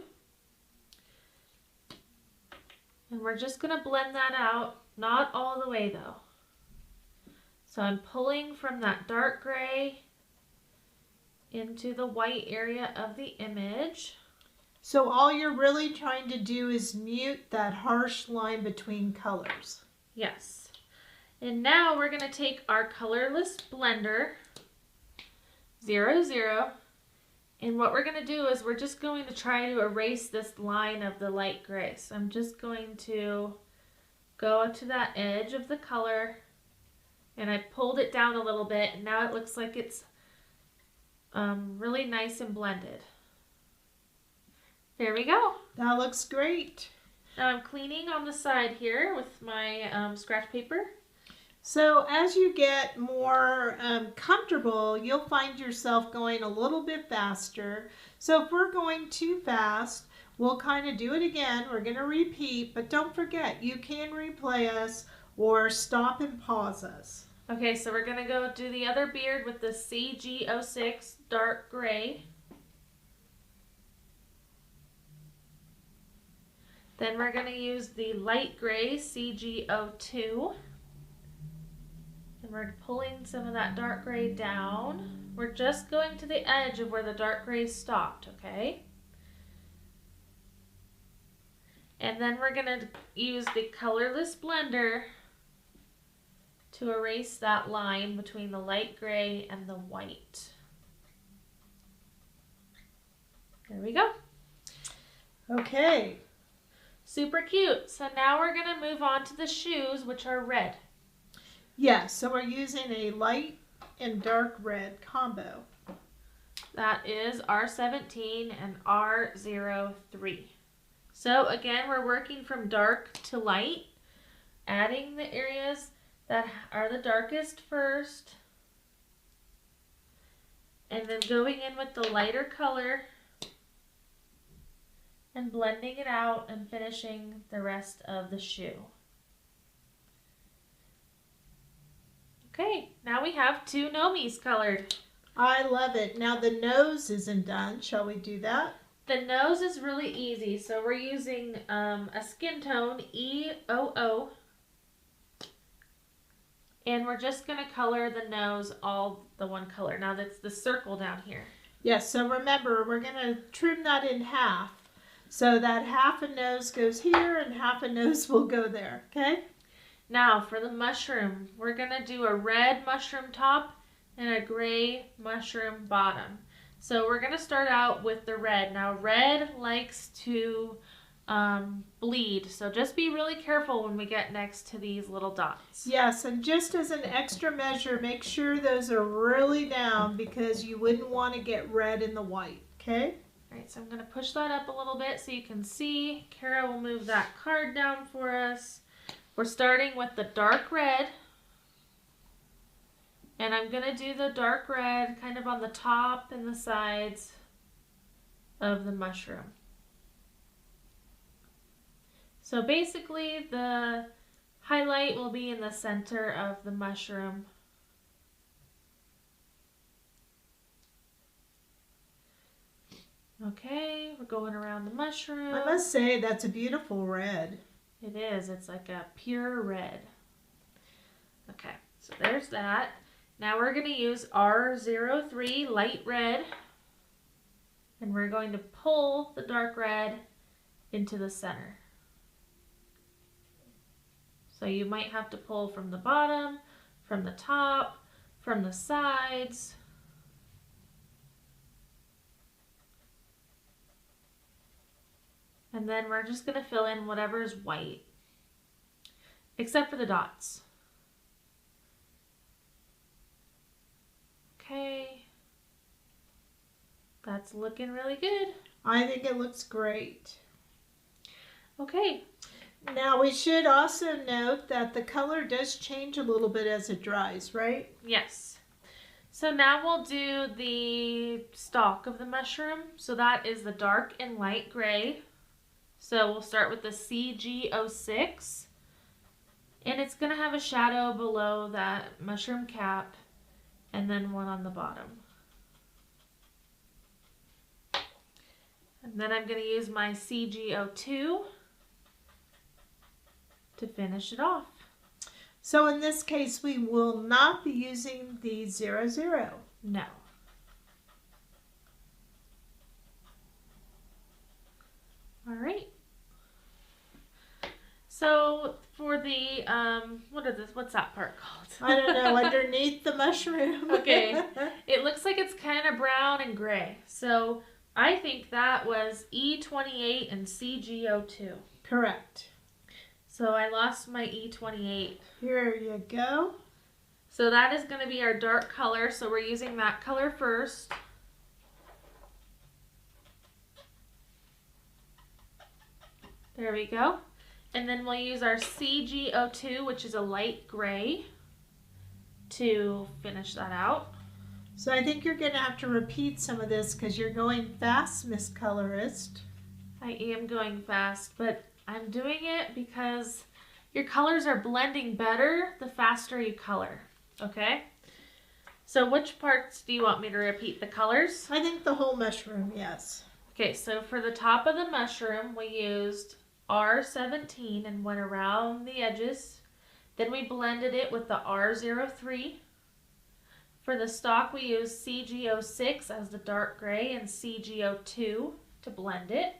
And we're just gonna blend that out, not all the way though. So I'm pulling from that dark gray into the white area of the image. So all you're really trying to do is mute that harsh line between colors. Yes. And now we're going to take our colorless blender, 00, and what we're going to do is we're just going to try to erase this line of the light gray. So I'm just going to go to that edge of the color, and I pulled it down a little bit, and now it looks like it's really nice and blended. There we go. That looks great. Now I'm cleaning on the side here with my scratch paper. So as you get more comfortable, you'll find yourself going a little bit faster. So if we're going too fast, we'll kind of do it again. We're going to repeat, but don't forget, you can replay us or stop and pause us. Okay, so we're going to go do the other beard with the 𝐒𝐿6 dark gray. Then we're going to use the light gray 𝐒𝐒𝐿2. And we're pulling some of that dark gray down. We're just going to the edge of where the dark gray stopped, okay? And then we're going to use the colorless blender to erase that line between the light gray and the white. There we go. Okay. Super cute. So now we're going to move on to the shoes, which are red. Yes, so we're using a light and dark red combo. That is R17 and R03. So again, we're working from dark to light, adding the areas that are the darkest first, and then going in with the lighter color and blending it out and finishing the rest of the shoe. Okay, now we have 2 Gnomies colored. I love it. Now the nose isn't done. Shall we do that? The nose is really easy, so we're using a skin tone, 𝐒𝐿𝐿, and we're just going to color the nose all the one color. Now that's the circle down here. Yes, so remember, we're going to trim that in half. So that half a nose goes here and half a nose will go there, okay? Now for the mushroom, we're going to do a red mushroom top and a gray mushroom bottom. So we're going to start out with the red. Now red likes to bleed, so just be really careful when we get next to these little dots. Yes, and just as an extra measure, make sure those are really down because you wouldn't want to get red in the white, okay? All right, so I'm going to push that up a little bit so you can see. Kara will move that card down for us. We're starting with the dark red. And I'm going to do the dark red kind of on the top and the sides of the mushroom. So basically the highlight will be in the center of the mushroom. Okay, we're going around the mushroom. I must say that's a beautiful red. It is. It's like a pure red. Okay, so there's that. Now we're going to use R03 light red, and we're going to pull the dark red into the center. So you might have to pull from the bottom, from the top, from the sides. And then we're just going to fill in whatever is white, except for the dots. Okay, that's looking really good. I think it looks great. Okay. Now we should also note that the color does change a little bit as it dries, right? Yes. So now we'll do the stalk of the mushroom. So that is the dark and light gray. So we'll start with the 𝐒𝐭𝐡, and it's going to have a shadow below that mushroom cap and then one on the bottom. And then I'm going to use my 𝐒𝐭𝐡 to finish it off. So in this case, we will not be using the 00. No. All right. So for the, what's that part called? I don't know, underneath the mushroom. Okay. It looks like it's kind of brown and gray. So I think that was E28 and 𝐒𝐭𝐡. Correct. So I lost my E28. Here you go. So that is going to be our dark color. So we're using that color first. There we go. And then we'll use our 𝐒𝐭𝐡, which is a light gray, to finish that out. So I think you're going to have to repeat some of this because you're going fast, Miss Colorist. I am going fast, but I'm doing it because your colors are blending better the faster you color, okay? So which parts do you want me to repeat? The colors? I think the whole mushroom, yes. Okay, so for the top of the mushroom, we used R17 and went around the edges. Then we blended it with the R03. For the stalk, we used 𝐒𝐭6 as the dark gray and 𝐒𝐭2 to blend it.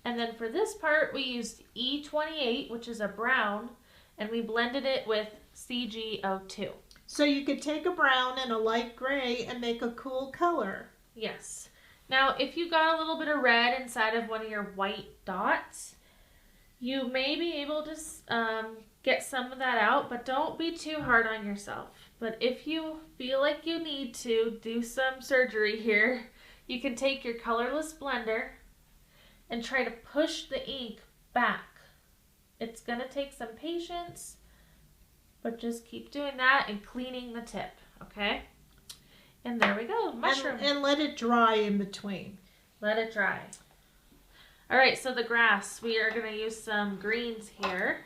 And then for this part, we used E28, which is a brown, and we blended it with 𝐒𝐭2. So you could take a brown and a light gray and make a cool color. Yes. Now, if you got a little bit of red inside of one of your white dots, you may be able to get some of that out, but don't be too hard on yourself. But if you feel like you need to do some surgery here, you can take your colorless blender and try to push the ink back. It's going to take some patience, but just keep doing that and cleaning the tip, okay? And there we go, mushroom. And let it dry in between. Let it dry. All right, so the grass, we are going to use some greens here.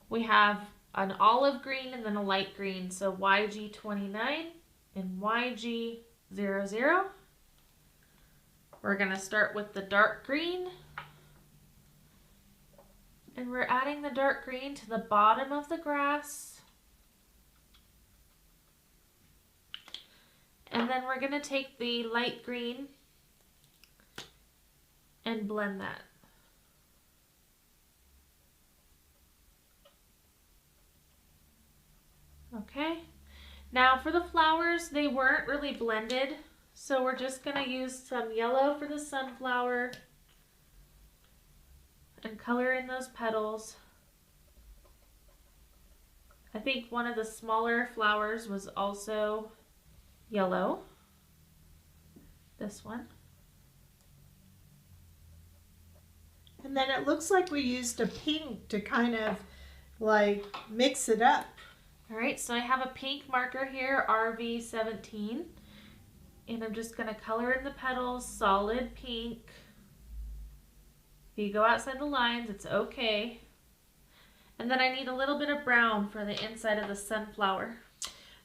We have an olive green and then a light green, so YG29 and YG00. We're going to start with the dark green. And we're adding the dark green to the bottom of the grass. And then we're going to take the light green and blend that. Okay, now for the flowers, they weren't really blended, so we're just going to use some yellow for the sunflower and color in those petals. I think one of the smaller flowers was also yellow, this one. And then it looks like we used a pink to kind of like mix it up. All right, so I have a pink marker here, RV17, and I'm just going to color in the petals, solid pink. If you go outside the lines, it's okay. And then I need a little bit of brown for the inside of the sunflower.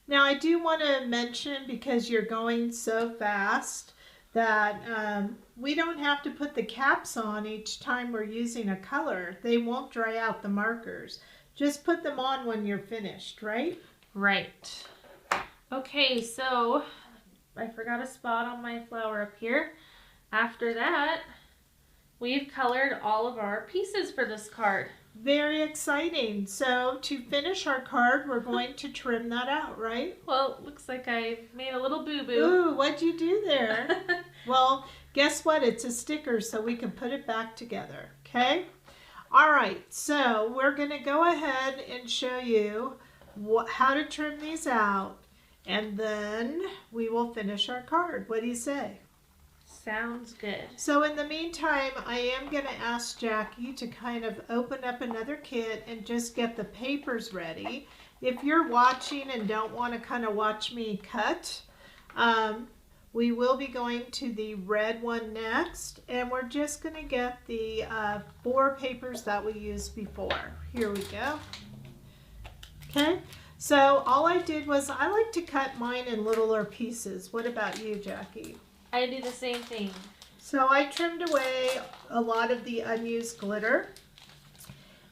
Now I do want to mention, because you're going so fast, that we don't have to put the caps on each time we're using a color. They won't dry out the markers. Just put them on when you're finished, right? Right. Okay, so I forgot a spot on my flower up here. After that, we've colored all of our pieces for this card. Very exciting. So to finish our card, we're going to trim that out, right? Well, it looks like I made a little boo-boo. Ooh, what'd you do there? Well, guess what? It's a sticker, so we can put it back together, okay? All right, so we're going to go ahead and show you how to trim these out, and then we will finish our card. What do you say? Sounds good. So in the meantime, I am going to ask Jackie to kind of open up another kit and just get the papers ready. If you're watching and don't want to kind of watch me cut, we will be going to the red one next, and we're just going to get the 4 papers that we used before. Here we go. Okay, so all I did was I like to cut mine in littler pieces. What about you, Jackie? I do the same thing. So I trimmed away a lot of the unused glitter,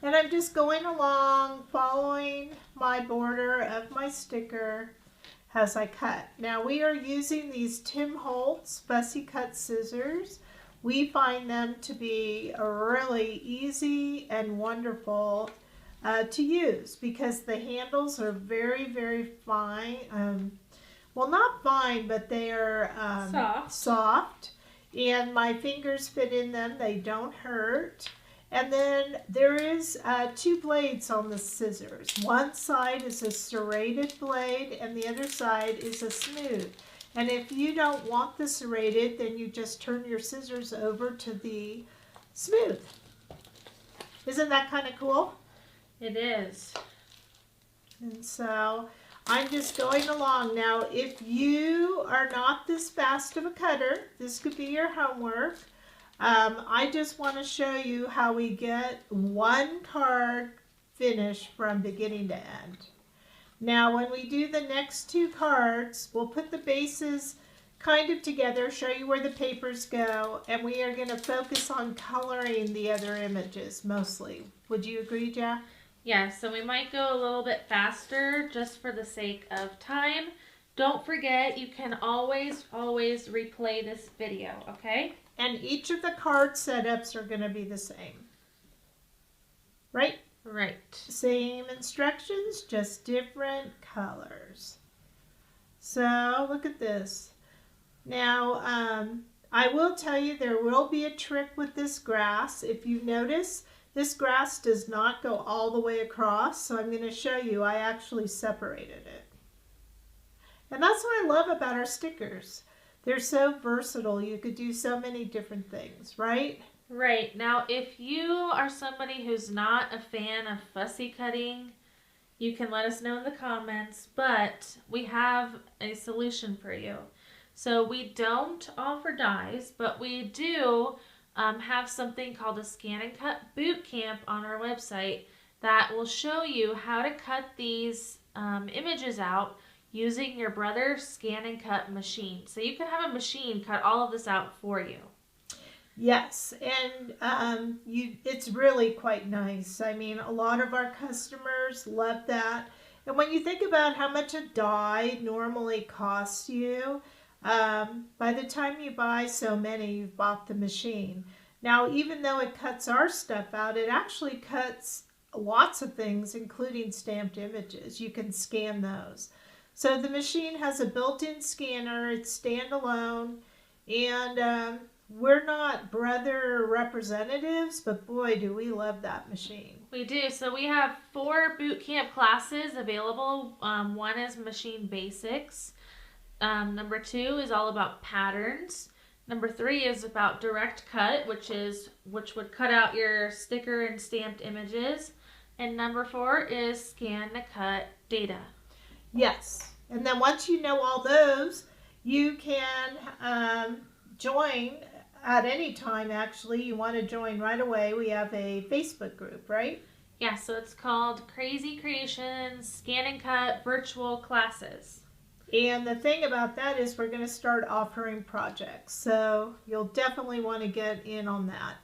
and I'm just going along following my border of my sticker as I cut. Now we are using these Tim Holtz Fussy Cut scissors. We find them to be really easy and wonderful to use because the handles are very, very fine. Well, not fine, but they are soft. And my fingers fit in them. They don't hurt. And then there is 2 blades on the scissors. One side is a serrated blade and the other side is a smooth. And if you don't want the serrated, then you just turn your scissors over to the smooth. Isn't that kind of cool? It is. And so I'm just going along. Now, if you are not this fast of a cutter, this could be your homework. I just want to show you how we get one card finished from beginning to end. Now, when we do the next 2 cards, we'll put the bases kind of together, show you where the papers go, and we are going to focus on coloring the other images mostly. Would you agree, Jack? Yeah, so we might go a little bit faster just for the sake of time. Don't forget, you can always replay this video, okay? And each of the card setups are going to be the same. Right? Right. Same instructions, just different colors. So look at this. Now, I will tell you there will be a trick with this grass. If you notice, this grass does not go all the way across, so I'm going to show you. I actually separated it. And that's what I love about our stickers. They're so versatile. You could do so many different things, right? Right. Now, if you are somebody who's not a fan of fussy cutting, you can let us know in the comments, but we have a solution for you. So we don't offer dies, but we do have something called a Scan and Cut Bootcamp on our website that will show you how to cut these images out using your brother's Scan and Cut machine. So you can have a machine cut all of this out for you. Yes, and it's really quite nice. I mean, a lot of our customers love that. And when you think about how much a die normally costs you, by the time you buy so many, you've bought the machine. Now, even though it cuts our stuff out, it actually cuts lots of things, including stamped images. You can scan those. So the machine has a built-in scanner. It's standalone, and we're not brother representatives, but boy, do we love that machine. We do. So we have 4 bootcamp classes available. One is Machine Basics. Number 2 is all about patterns. Number 3 is about direct cut, which would cut out your sticker and stamped images. And number 4 is scan to cut data. Yes. And then once you know all those, you can join at any time. Actually, you want to join right away. We have a Facebook group, right? Yeah, so it's called Krazy Kreations Scan and Cut Virtual Classes. And the thing about that is we're going to start offering projects. So you'll definitely want to get in on that.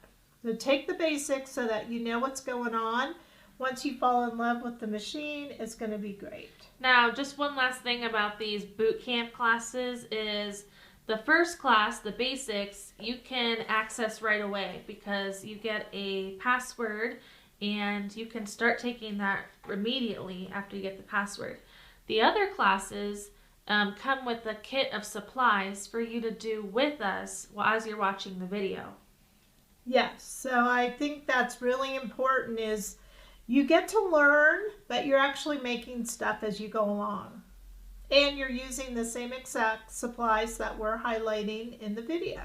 So take the basics so that you know what's going on. Once you fall in love with the machine, it's going to be great. Now, just one last thing about these bootcamp classes is the first class, the basics, you can access right away because you get a password and you can start taking that immediately after you get the password. The other classes come with a kit of supplies for you to do with us as you're watching the video. Yes, so I think that's really important is you get to learn, but you're actually making stuff as you go along. And you're using the same exact supplies that we're highlighting in the video.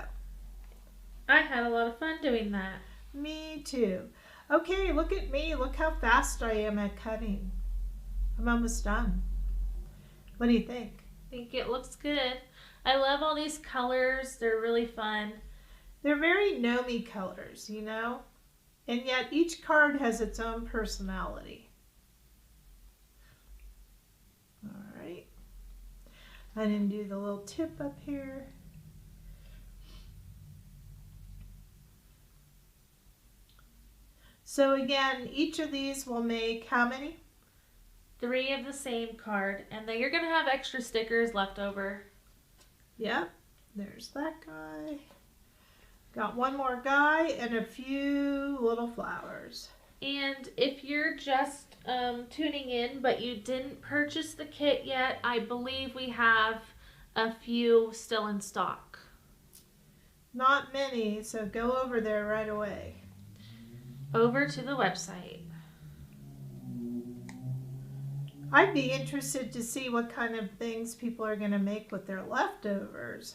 I had a lot of fun doing that. Me too. Okay, look at me. Look how fast I am at cutting. I'm almost done. What do you think? I think it looks good. I love all these colors. They're really fun. They're very Gnome colors, you know? And yet each card has its own personality. All right. I didn't do the little tip up here. So again, each of these will make how many? 3 of the same card, and then you're going to have extra stickers left over. Yep, there's that guy. Got one more guy and a few little flowers. And if you're just tuning in but you didn't purchase the kit yet, I believe we have a few still in stock. Not many, so go over there right away. Over to the website. I'd be interested to see what kind of things people are going to make with their leftovers.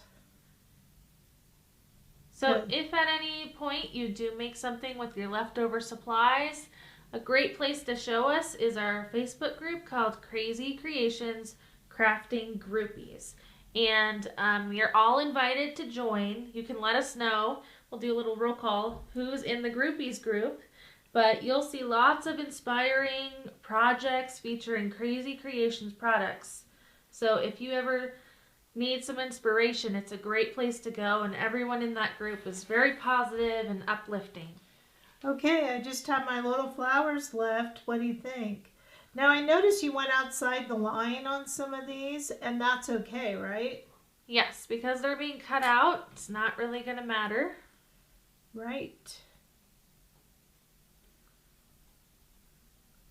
So if at any point you do make something with your leftover supplies, a great place to show us is our Facebook group called Krazy Kreations Crafting Groupies. And you're all invited to join. You can let us know. We'll do a little roll call who's in the Groupies group. But you'll see lots of inspiring projects featuring Krazy Kreations products. So if you ever need some inspiration, it's a great place to go, and everyone in that group is very positive and uplifting. Okay, I just have my little flowers left. What do you think? Now I noticed you went outside the line on some of these, and that's okay, right? Yes, because they're being cut out, it's not really going to matter. Right.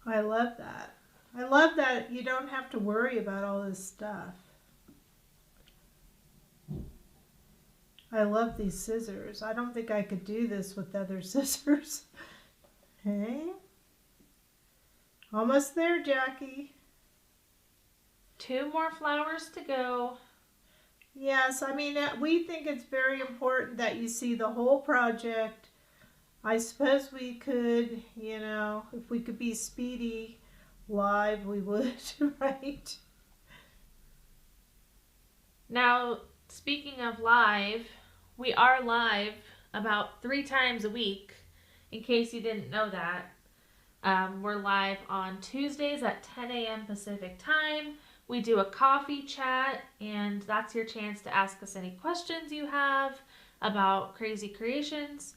I love that. I love that you don't have to worry about all this stuff. I love these scissors. I don't think I could do this with other scissors. Okay. Almost there, Jackie. 2 more flowers to go. Yes, I mean, we think it's very important that you see the whole project. I suppose we could, you know, if we could be speedy live, we would, right? Now, speaking of live, we are live about 3 times a week, in case you didn't know that. We're live on Tuesdays at 10 a.m. Pacific time. We do a coffee chat, and that's your chance to ask us any questions you have about Krazy Kreations.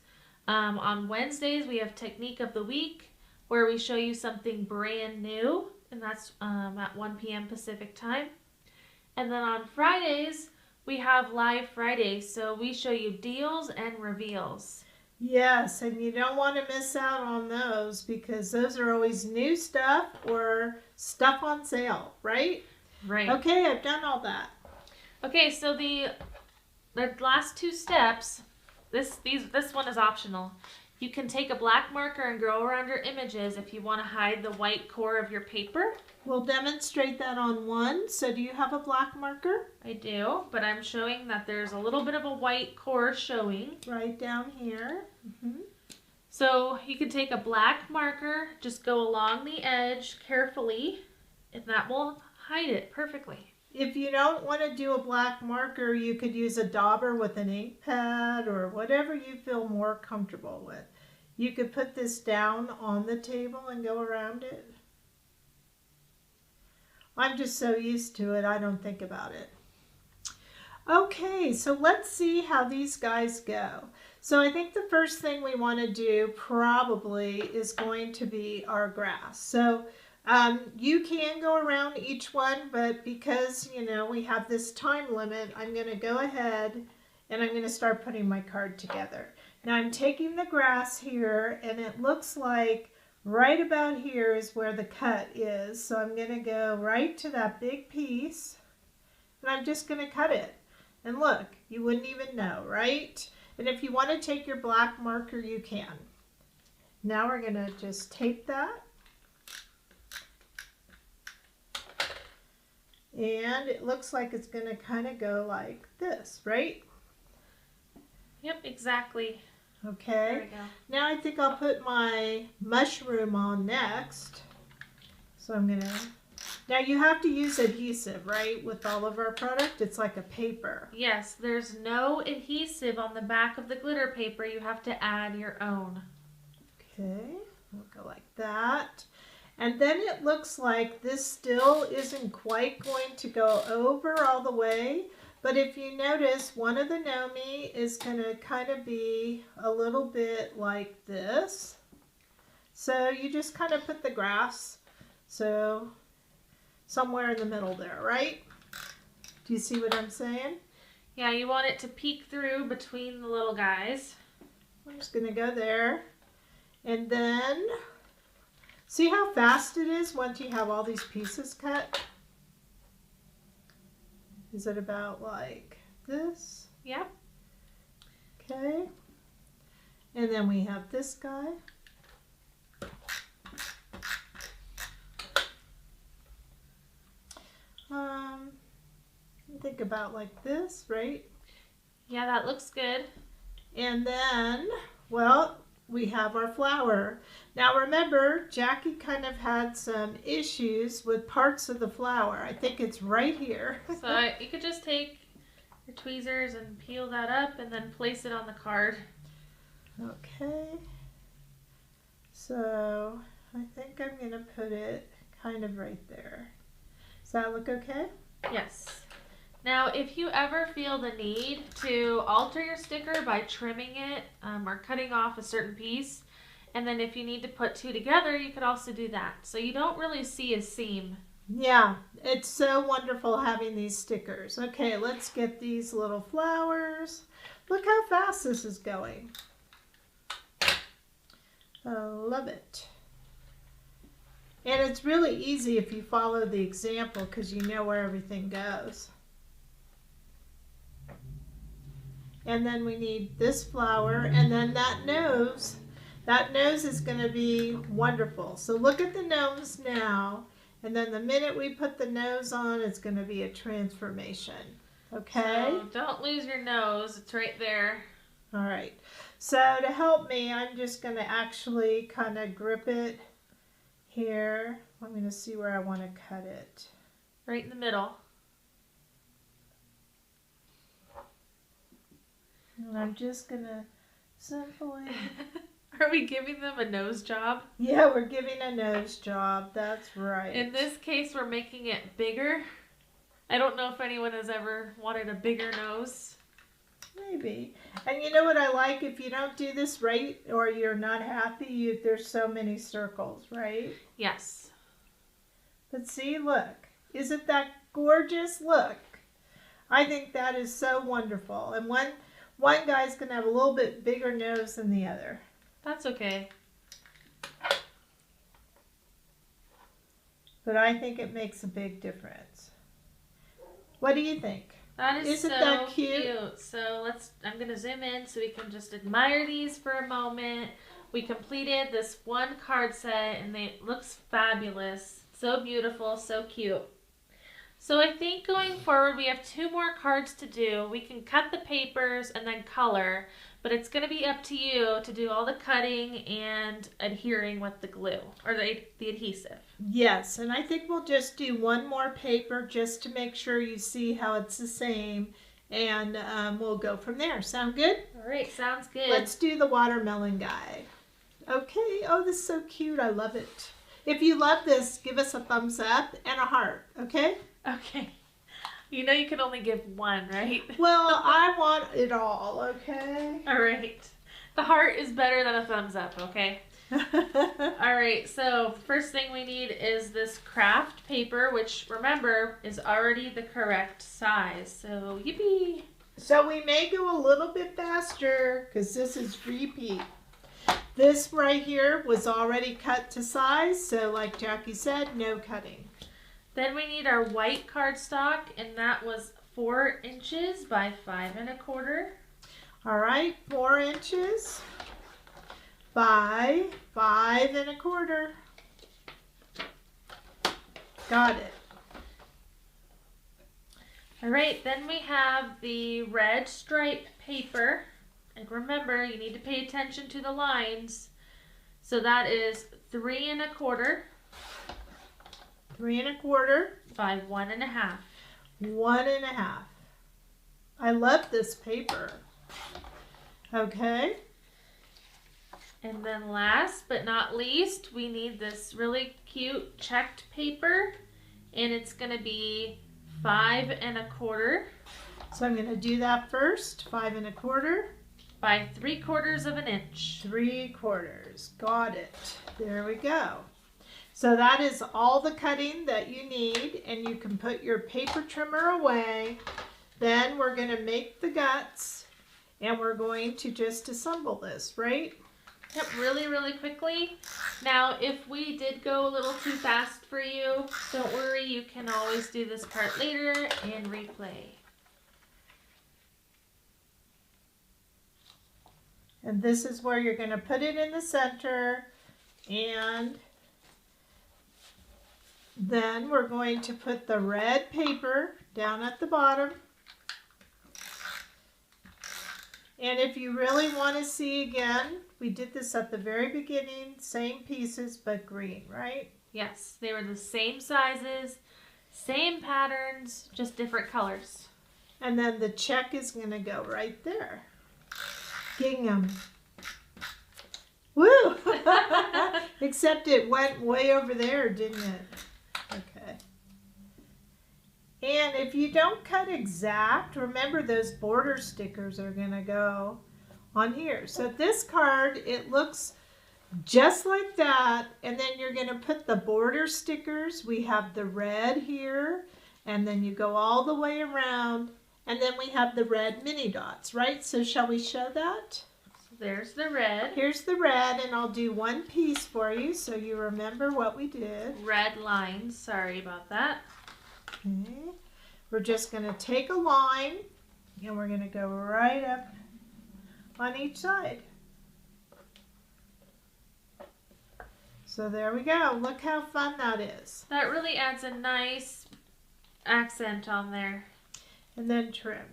On Wednesdays, we have Technique of the Week, where we show you something brand new, and that's at 1 p.m. Pacific time. And then on Fridays, we have Live Fridays, so we show you deals and reveals. Yes, and you don't want to miss out on those because those are always new stuff or stuff on sale, right? Right. Okay, I've done all that. Okay, so the last 2 steps, this one is optional. You can take a black marker and go around your images if you want to hide the white core of your paper. We'll demonstrate that on one. So do you have a black marker? I do, but I'm showing that there's a little bit of a white core showing. Right down here. So you can take a black marker, just go along the edge carefully, and that will hide it perfectly. If you don't want to do a black marker, you could use a dauber with an ink pad or whatever you feel more comfortable with. You could put this down on the table and go around it. I'm just so used to it, I don't think about it. Okay, so let's see how these guys go. So I think the first thing we want to do probably is going to be our grass. So you can go around each one, but because, you know, we have this time limit, I'm going to go ahead and I'm going to start putting my card together. Now I'm taking the grass here, and it looks like right about here is where the cut is. So I'm going to go right to that big piece, and I'm just going to cut it. And look, you wouldn't even know, right? And if you want to take your black marker, you can. Now we're going to just tape that. And it looks like it's going to kind of go like this, right? Yep, exactly. Okay. There we go. Now I think I'll put my mushroom on next. So I'm going to... Now you have to use adhesive, right? With all of our product, it's like a paper. Yes, there's no adhesive on the back of the glitter paper. You have to add your own. Okay, we'll go like that. And then it looks like this still isn't quite going to go over all the way. But if you notice, one of the Gnome is going to kind of be a little bit like this. So you just kind of put the grass, so somewhere in the middle there, right? Do you see what I'm saying? Yeah, you want it to peek through between the little guys. I'm just going to go there. And then, see how fast it is once you have all these pieces cut? Is it about like this? Yep. Okay. And then we have this guy. Think about like this, right? Yeah, that looks good. And then, well, we have our flower. Now remember, Jackie kind of had some issues with parts of the flower. I think it's right here. So you could just take your tweezers and peel that up and then place it on the card. Okay. So I think I'm going to put it kind of right there. Does that look okay? Yes. Now, if you ever feel the need to alter your sticker by trimming it or cutting off a certain piece, and then if you need to put two together, you could also do that. So you don't really see a seam. Yeah, it's so wonderful having these stickers. Okay, let's get these little flowers. Look how fast this is going. I love it. And it's really easy if you follow the example because you know where everything goes. And then we need this flower and then that nose. That nose is going to be wonderful. So look at the nose now. And then the minute we put the nose on, it's going to be a transformation. Okay? So don't lose your nose. It's right there. All right. So to help me, I'm just going to actually kind of grip it here. I'm going to see where I want to cut it. Right in the middle. And I'm just going to simply... Are we giving them a nose job? Yeah, we're giving a nose job. That's right. In this case, we're making it bigger. I don't know if anyone has ever wanted a bigger nose. Maybe. And you know what I like? If you don't do this right or you're not happy, there's so many circles, right? Yes. But see, look. Isn't that gorgeous? Look. I think that is so wonderful. And one guy's going to have a little bit bigger nose than the other. That's okay. But I think it makes a big difference. What do you think? That is Isn't so that cute? So I'm going to zoom in so we can just admire these for a moment. We completed this one card set and it looks fabulous. So beautiful, so cute. So I think going forward we have 2 more cards to do. We can cut the papers and then color, but it's going to be up to you to do all the cutting and adhering with the glue or the adhesive. Yes, and I think we'll just do one more paper just to make sure you see how it's the same, and we'll go from there. Sound good? All right, sounds good. Let's do the watermelon guy. Okay, oh, this is so cute. I love it. If you love this, give us a thumbs up and a heart, okay? Okay. You know you can only give one, right? Well, I want it all, okay? All right. The heart is better than a thumbs up, okay? All right, so first thing we need is this craft paper, which remember is already the correct size. So yippee! So we may go a little bit faster because this is repeat. This right here was already cut to size, so like Jackie said, no cutting. Then we need our white cardstock, and that was 4 inches by 5 1/4. All right, 4 inches by 5 1/4. Got it. All right, then we have the red stripe paper. And remember, you need to pay attention to the lines. So that is 3 1/4. 3 1/4 by 1 1/2. 1 1/2. I love this paper. Okay. And then last but not least, we need this really cute checked paper, and it's going to be 5 1/4. So I'm going to do that first. 5 1/4 by 3/4 inch. 3/4. Got it. There we go. So that is all the cutting that you need, and you can put your paper trimmer away. Then we're going to make the guts, and we're going to just assemble this, right? Yep, really, really quickly. Now, if we did go a little too fast for you, don't worry, you can always do this part later and replay. And this is where you're going to put it in the center, and then we're going to put the red paper down at the bottom. And if you really want to see again, we did this at the very beginning, same pieces but green, right? Yes, they were the same sizes, same patterns, just different colors. And then the check is going to go right there. Gingham. Woo! Except it went way over there, didn't it? Okay. And if you don't cut exact, remember those border stickers are going to go on here. So this card, it looks just like that. And then you're going to put the border stickers. We have the red here. And then you go all the way around. And then we have the red mini dots, right? So shall we show that? So there's the red. Here's the red. And I'll do one piece for you so you remember what we did. Red lines. Sorry about that. Okay. We're just going to take a line and we're going to go right up on each side. So there we go. Look how fun that is. That really adds a nice accent on there. And then trim.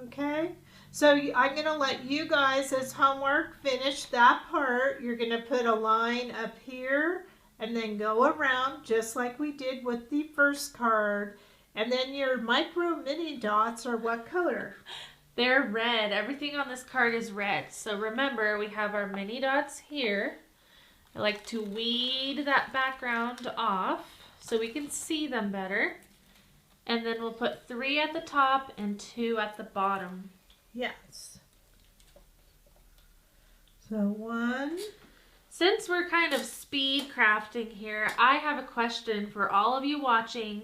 Okay. So I'm going to let you guys as homework finish that part. You're going to put a line up here and then go around just like we did with the first card. And then your micro mini dots are what color? They're red. Everything on this card is red. So remember, we have our mini dots here. I like to weed that background off so we can see them better. And then we'll put 3 at the top and 2 at the bottom. Yes. So 1. Since we're kind of speed crafting here, I have a question for all of you watching.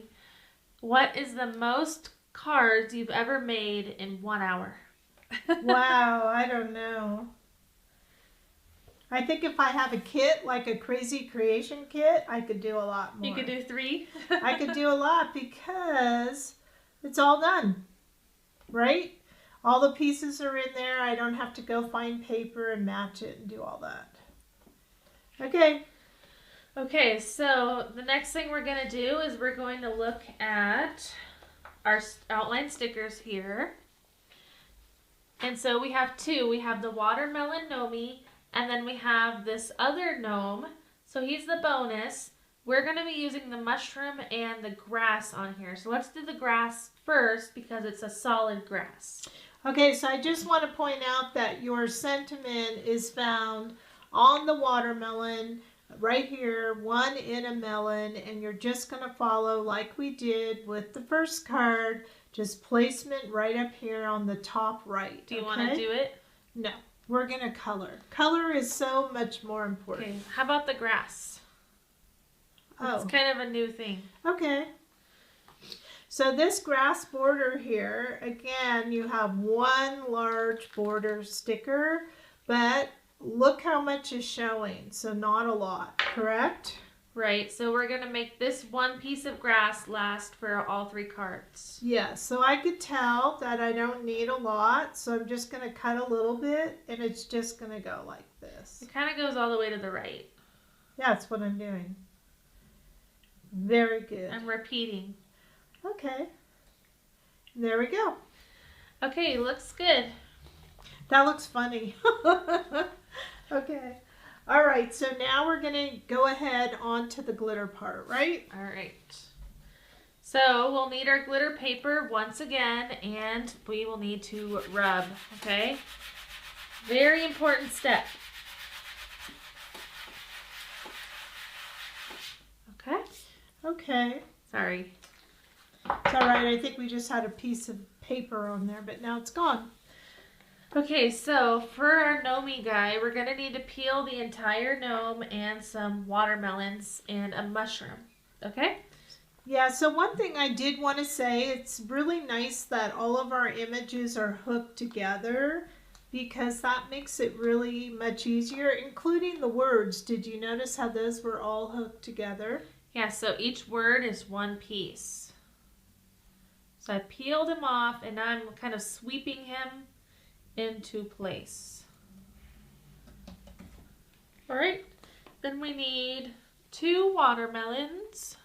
What is the most cards you've ever made in 1 hour? Wow, I don't know. I think if I have a kit, like a Krazy Kreation kit, I could do a lot more. You could do 3? I could do a lot because it's all done, right? All the pieces are in there. I don't have to go find paper and match it and do all that. Okay. Okay, so the next thing we're going to do is we're going to look at our outline stickers here. And so we have 2. We have the watermelon Gnomie, and then we have this other gnome. So he's the bonus. We're going to be using the mushroom and the grass on here. So let's do the grass first because it's a solid grass. Okay, so I just want to point out that your sentiment is found on the watermelon right here, 1 in a melon, and you're just going to follow like we did with the first card, just placement right up here on the top right. Do you want to do it? No, we're going to color. Color is so much more important. Okay, how about the grass? It's kind of a new thing. Okay. So this grass border here, again, you have 1 large border sticker, but look how much is showing, so not a lot, correct? Right, so we're going to make this 1 piece of grass last for all 3 cards. Yeah, so I could tell that I don't need a lot, so I'm just going to cut a little bit, and it's just going to go like this. It kind of goes all the way to the right. Yeah, that's what I'm doing. Very good. I'm repeating. Okay. There we go. Okay, looks good. That looks funny. Okay. All right, so now we're going to go ahead on to the glitter part, right? All right. So we'll need our glitter paper once again, and we will need to rub, okay? Very important step. Okay? Okay. Sorry. It's all right. I think we just had a piece of paper on there, but now it's gone. Okay, so for our Gnomie guy, we're going to need to peel the entire gnome and some watermelons and a mushroom. Okay? Yeah, so one thing I did want to say, it's really nice that all of our images are hooked together because that makes it really much easier, including the words. Did you notice how those were all hooked together? Yeah, so each word is 1 piece. So I peeled him off and now I'm kind of sweeping him into place. All right, then we need 2 watermelons.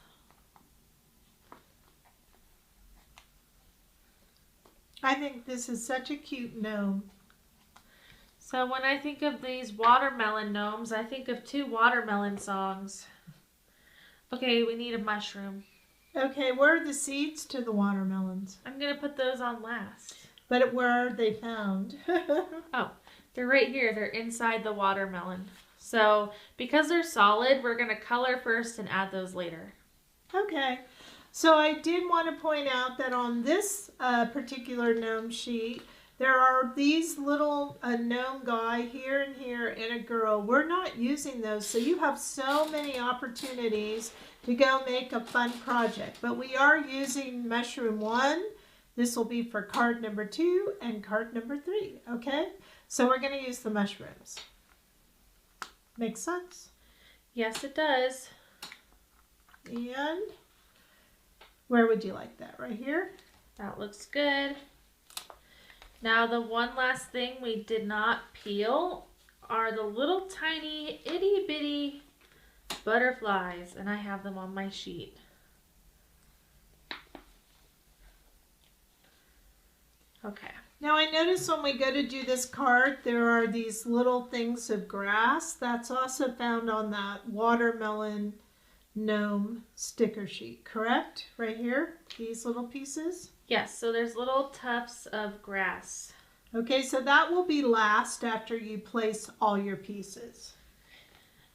I think this is such a cute gnome. So when I think of these watermelon gnomes, I think of 2 watermelon songs. Okay, we need a mushroom. Okay, where are the seeds to the watermelons? I'm going to put those on last. But where are they found? Oh, they're right here. They're inside the watermelon. So because they're solid, we're going to color first and add those later. Okay. So I did want to point out that on this particular gnome sheet, there are these little gnome guy here and here and a girl. We're not using those, so you have so many opportunities to go make a fun project. But we are using mushroom 1. This will be for card number 2 and card number 3, okay? So we're going to use the mushrooms. Makes sense? Yes, it does. And where would you like that? Right here? That looks good. Now the one last thing we did not peel are the little tiny itty bitty butterflies, and I have them on my sheet. Okay. Now I notice when we go to do this card, there are these little things of grass. That's also found on that watermelon gnome sticker sheet, correct? Right here, these little pieces. Yes, so there's little tufts of grass. Okay, so that will be last after you place all your pieces.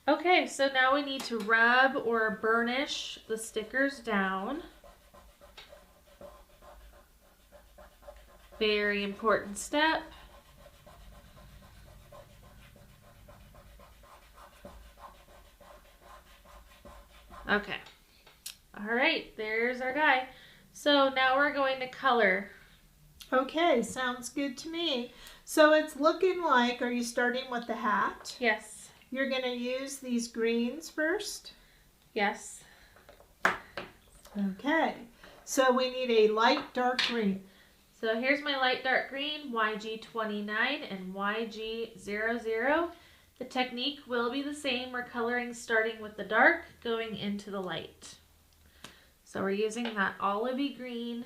Okay, so now we need to rub or burnish the stickers down. Very important step. Okay. All right, there's our guy. So now we're going to color. Okay, sounds good to me. So it's looking like, are you starting with the hat? Yes. You're going to use these greens first? Yes. Okay, so we need a light dark green. So here's my light dark green, 𝐤𝐺29 and 𝐤𝐺00. The technique will be the same. We're coloring starting with the dark, going into the light. So we're using that olivey green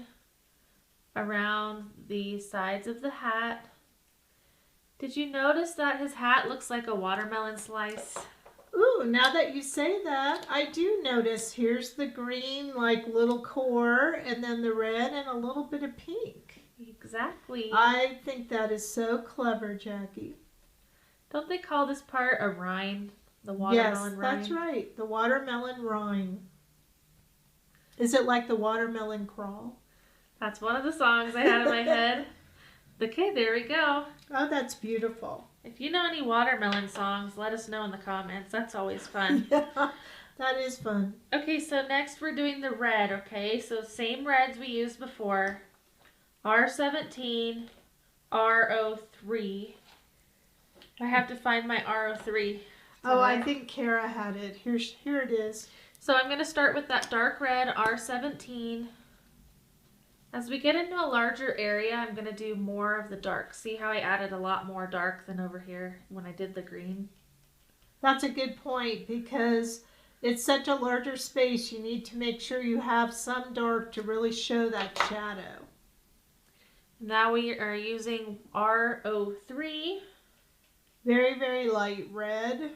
around the sides of the hat. Did you notice that his hat looks like a watermelon slice? Ooh, now that you say that, I do notice here's the green like little core and then the red and a little bit of pink. Exactly. I think that is so clever, Jackie. Don't they call this part a rind? The watermelon rind? Yes, that's right. The watermelon rind. Is it like the watermelon crawl? That's one of the songs I had in my head. Okay, there we go. Oh, that's beautiful. If you know any watermelon songs, let us know in the comments. That's always fun. Yeah, that is fun. Okay, so next we're doing the red, okay? So same reds we used before. R17, R03. I have to find my R03. Oh, I think Kara had it. Here it is. So I'm going to start with that dark red, R17. As we get into a larger area, I'm going to do more of the dark. See how I added a lot more dark than over here when I did the green? That's a good point because it's such a larger space. You need to make sure you have some dark to really show that shadow. Now we are using R03. Very, very light red.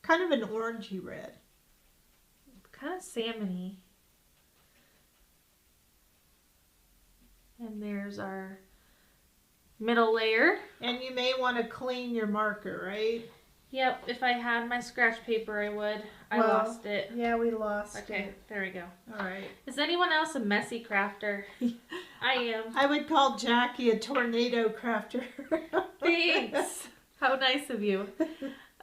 Kind of an orangey red. Kind of salmon-y. And there's our middle layer. And you may want to clean your marker, right? Yep, if I had my scratch paper, I would. I lost it. Yeah, we lost it. Okay, there we go. All right. Is anyone else a messy crafter? I am. I would call Jackie a tornado crafter. Thanks. How nice of you.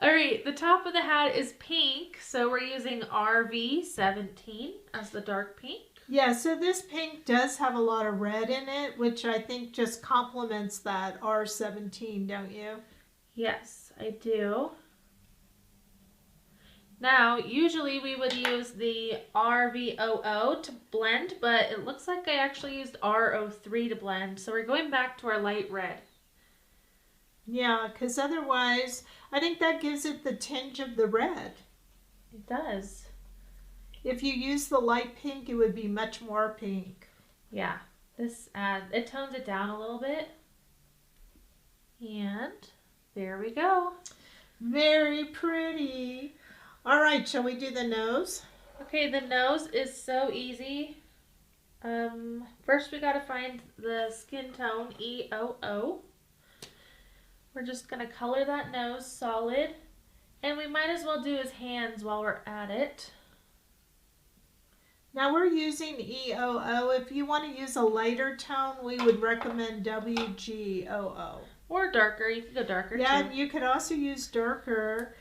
All right, the top of the hat is pink, so we're using RV17 as the dark pink. Yeah, so this pink does have a lot of red in it, which I think just complements that R17, don't you? Yes, I do. Now, usually we would use the RVOO to blend, but it looks like I actually used R03 to blend, so we're going back to our light red. Yeah, because otherwise, I think that gives it the tinge of the red. It does. If you use the light pink, it would be much more pink. Yeah, this it tones it down a little bit. And there we go. Very pretty. All right, shall we do the nose? Okay, the nose is so easy. First we gotta find the skin tone, 𝐒𝐿. We're just gonna color that nose solid. And we might as well do his hands while we're at it. Now we're using 𝐒𝐿. If you want to use a lighter tone, we would recommend �W𝐺𝐿. Or darker. You can go darker too. Yeah, and you could also use darker.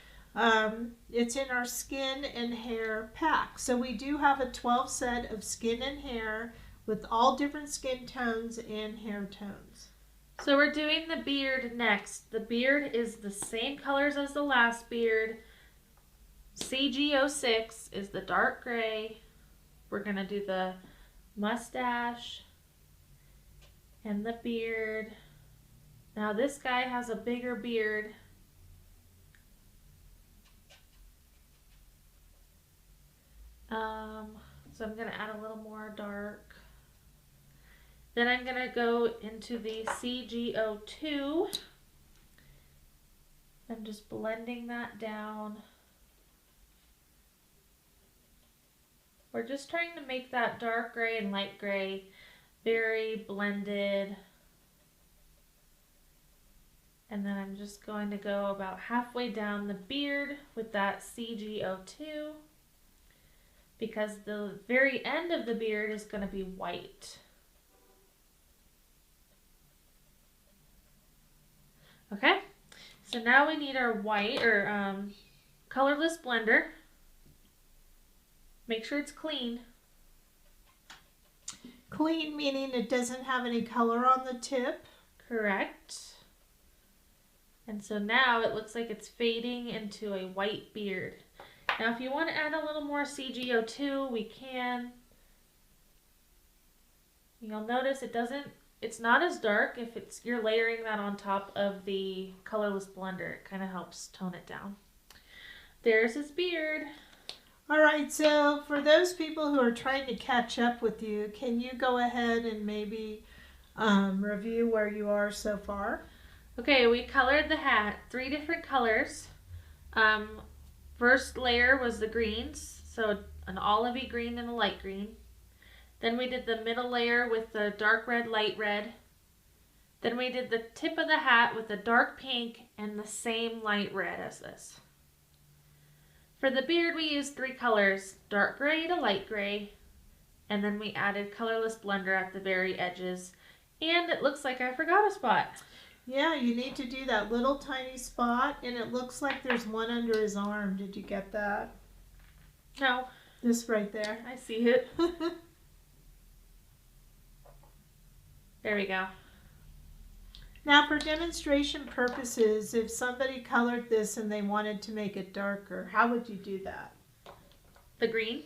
It's in our skin and hair pack. So we do have a 12 set of skin and hair with all different skin tones and hair tones. So we're doing the beard next. The beard is the same colors as the last beard. 𝐒𝐭6 is the dark gray. We're going to do the mustache and the beard. Now this guy has a bigger beard. So I'm going to add a little more dark. Then I'm going to go into the 𝐒𝐭2. I'm just blending that down. We're just trying to make that dark gray and light gray very blended. And then I'm just going to go about halfway down the beard with that 𝐒𝐭2 because the very end of the beard is going to be white. Okay, so now we need our white or colorless blender. Make sure it's clean. Clean meaning it doesn't have any color on the tip. Correct. And so now it looks like it's fading into a white beard. Now if you want to add a little more 𝐒𝐭2, we can. You'll notice it's not as dark if you're layering that on top of the colorless blender. It kind of helps tone it down. There's his beard. All right, so for those people who are trying to catch up with you, can you go ahead and maybe review where you are so far? Okay, we colored the hat 3 different colors. First layer was the greens, so an olivey green and a light green. Then we did the middle layer with the dark red, light red. Then we did the tip of the hat with the dark pink and the same light red as this. For the beard, we used 3 colors, dark gray to light gray, and then we added colorless blender at the very edges. And it looks like I forgot a spot. Yeah, you need to do that little tiny spot, and it looks like there's one under his arm. Did you get that? No. This right there. I see it. There we go. Now for demonstration purposes, if somebody colored this and they wanted to make it darker, how would you do that? The green.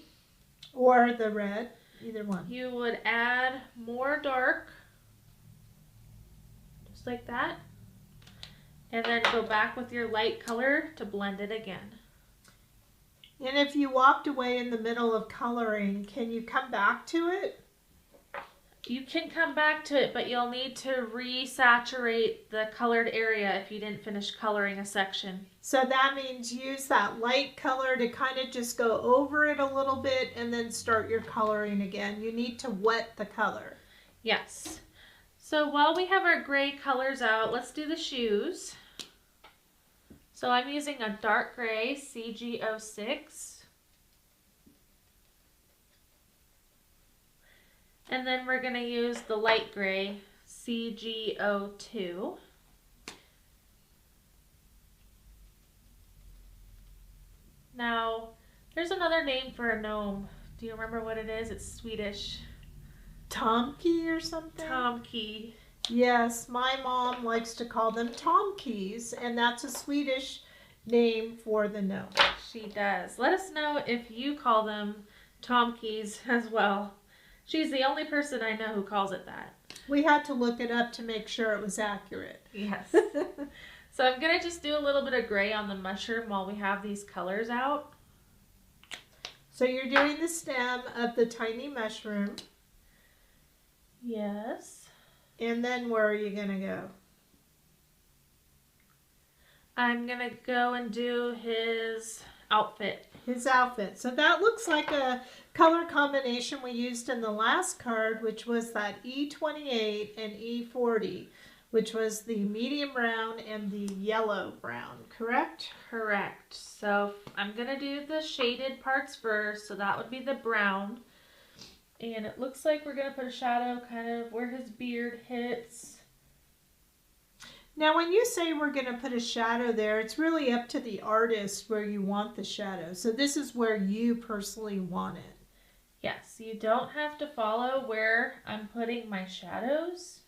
Or the red, either one. You would add more dark, just like that, and then go back with your light color to blend it again. And if you walked away in the middle of coloring, can you come back to it? You can come back to it, but you'll need to resaturate the colored area if you didn't finish coloring a section. So that means use that light color to kind of just go over it a little bit and then start your coloring again. You need to wet the color. Yes. So while we have our gray colors out, let's do the shoes. So I'm using a dark gray 𝐒𝐭6. And then we're going to use the light gray 𝐒𝐭2. Now, there's another name for a gnome. Do you remember what it is? It's Swedish. 𝐂𝐭 or something? 𝐂𝐭. Yes, my mom likes to call them 𝐂𝐭s, and that's a Swedish name for the gnome. She does. Let us know if you call them 𝐂𝐭s as well. She's the only person I know who calls it that. We had to look it up to make sure it was accurate. Yes. So I'm going to just do a little bit of gray on the mushroom while we have these colors out. So you're doing the stem of the tiny mushroom. Yes. And then where are you going to go? I'm going to go and do his outfit. His outfit. So that looks like a color combination we used in the last card, which was that 𝐒28 and 𝐒40, which was the medium brown and the yellow brown, correct? Correct. So I'm going to do the shaded parts first. So that would be the brown. And it looks like we're going to put a shadow kind of where his beard hits. Now, when you say we're going to put a shadow there, it's really up to the artist where you want the shadow. So this is where you personally want it. Yes, you don't have to follow where I'm putting my shadows.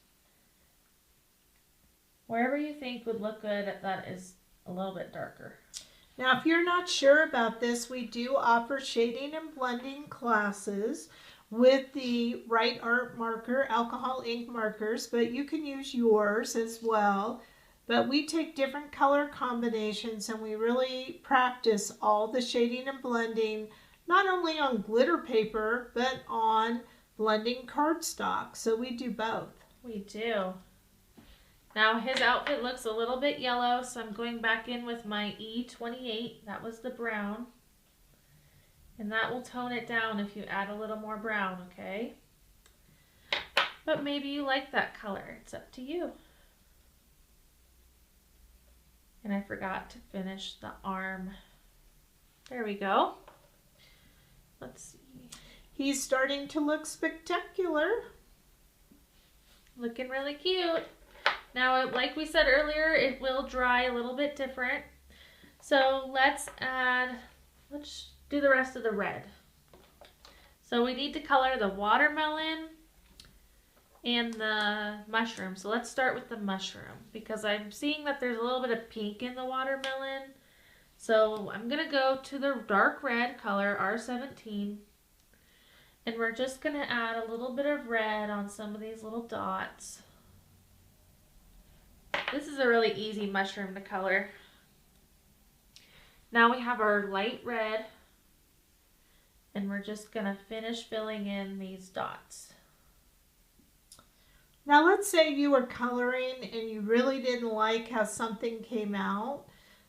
Wherever you think would look good, that is a little bit darker. Now, if you're not sure about this, we do offer shading and blending classes with the Right Art marker, alcohol ink markers, but you can use yours as well. But we take different color combinations and we really practice all the shading and blending, not only on glitter paper, but on blending cardstock. So we do both. We do. Now his outfit looks a little bit yellow, so I'm going back in with my 𝐒𝐿28. That was the brown. And that will tone it down if you add a little more brown, okay? But maybe you like that color. It's up to you. And I forgot to finish the arm. There we go. Let's see. He's starting to look spectacular. Looking really cute. Now, like we said earlier, it will dry a little bit different. So let's do the rest of the red. So we need to color the watermelon and the mushroom. So let's start with the mushroom because I'm seeing that there's a little bit of pink in the watermelon. So I'm going to go to the dark red color, R17. And we're just going to add a little bit of red on some of these little dots. This is a really easy mushroom to color. Now we have our light red. And we're just going to finish filling in these dots. Now let's say you were coloring and you really didn't like how something came out.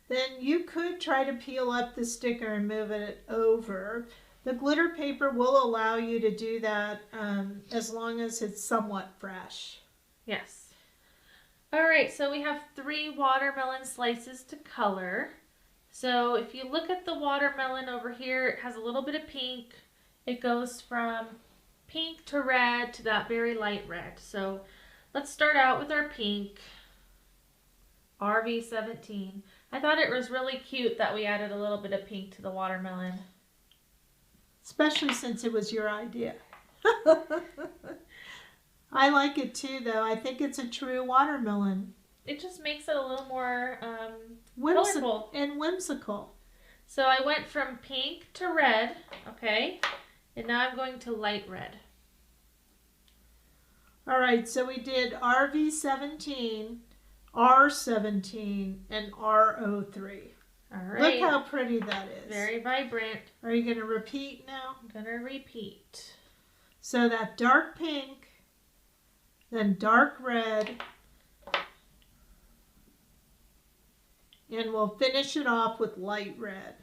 Then you could try to peel up the sticker and move it over. The glitter paper will allow you to do that as long as it's somewhat fresh. Yes. All right, so we have 3 watermelon slices to color. So if you look at the watermelon over here, it has a little bit of pink. It goes from pink to red to that very light red. So let's start out with our pink, RV17. I thought it was really cute that we added a little bit of pink to the watermelon. Especially since it was your idea. I like it too, though. I think it's a true watermelon. It just makes it a little more Whimsical and whimsical. So I went from pink to red, okay? And now I'm going to light red. All right, so we did RV17, R17, and R03. All right. Look how pretty that is. Very vibrant. Are you going to repeat now? I'm going to repeat. So that dark pink, then dark red, and we'll finish it off with light red.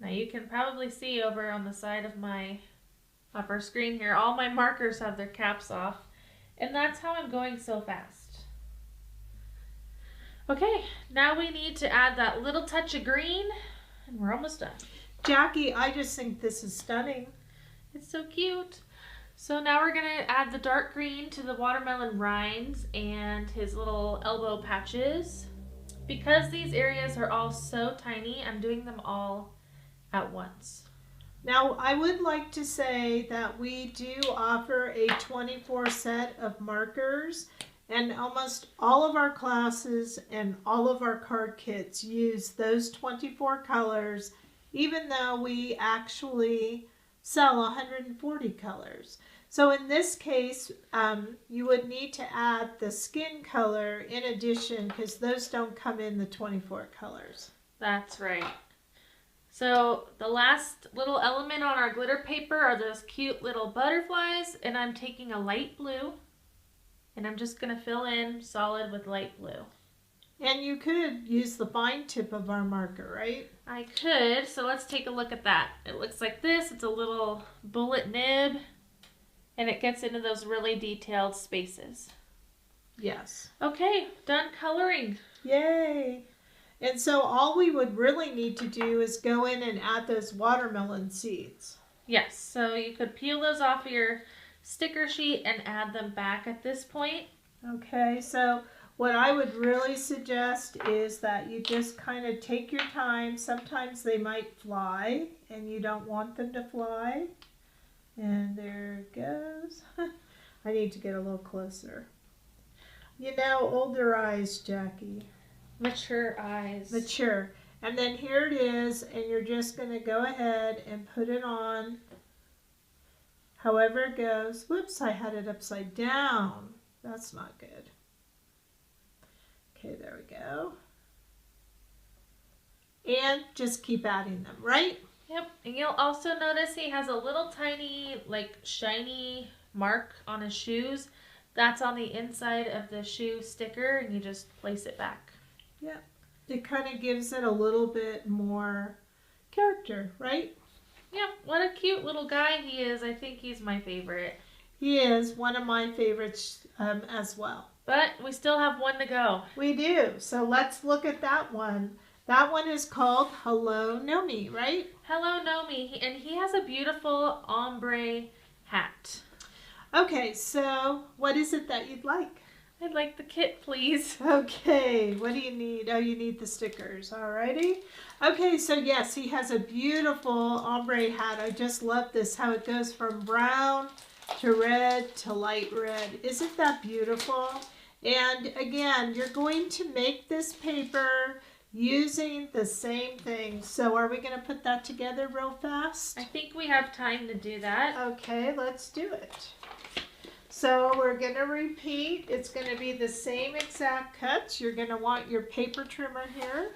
Now you can probably see over on the side of my upper screen here, all my markers have their caps off. And that's how I'm going so fast. Okay, now we need to add that little touch of green, and we're almost done. Jackie, I just think this is stunning. It's so cute. So now we're going to add the dark green to the watermelon rinds and his little elbow patches. Because these areas are all so tiny, I'm doing them all at once. Now, I would like to say that we do offer a 24 set of markers, and almost all of our classes and all of our card kits use those 24 colors, even though we actually sell 140 colors. So in this case, you would need to add the skin color in addition, because those don't come in the 24 colors. That's right. So the last little element on our glitter paper are those cute little butterflies, and I'm taking a light blue and I'm just going to fill in solid with light blue. And you could use the fine tip of our marker, right? I could, so let's take a look at that. It looks like this. It's a little bullet nib and it gets into those really detailed spaces. Yes. Okay, done coloring. Yay! And so all we would really need to do is go in and add those watermelon seeds. Yes, so you could peel those off of your sticker sheet and add them back at this point. Okay, so what I would really suggest is that you just kind of take your time. Sometimes they might fly and you don't want them to fly. And there it goes. I need to get a little closer. You know, older eyes, Jackie. Mature eyes. Mature. And then here it is, and you're just going to go ahead and put it on however it goes. Whoops, I had it upside down. That's not good. Okay, there we go. And just keep adding them, right? Yep, and you'll also notice he has a little tiny, like, shiny mark on his shoes. That's on the inside of the shoe sticker, and you just place it back. Yep. It kind of gives it a little bit more character, right? Yep, what a cute little guy he is. I think he's my favorite. He is one of my favorites as well. But we still have one to go. We do. So let's look at that one. That one is called Hello Gnome, right? Hello Gnome, and he has a beautiful ombre hat. Okay, so what is it that you'd like? I'd like the kit, please. Okay, what do you need? Oh, you need the stickers. Alrighty. Okay, so yes, he has a beautiful ombre hat. I just love this, how it goes from brown to red to light red. Isn't that beautiful? And again, you're going to make this paper using the same thing. So are we going to put that together real fast? I think we have time to do that. Okay, let's do it. So we're going to repeat. It's going to be the same exact cuts. You're going to want your paper trimmer here.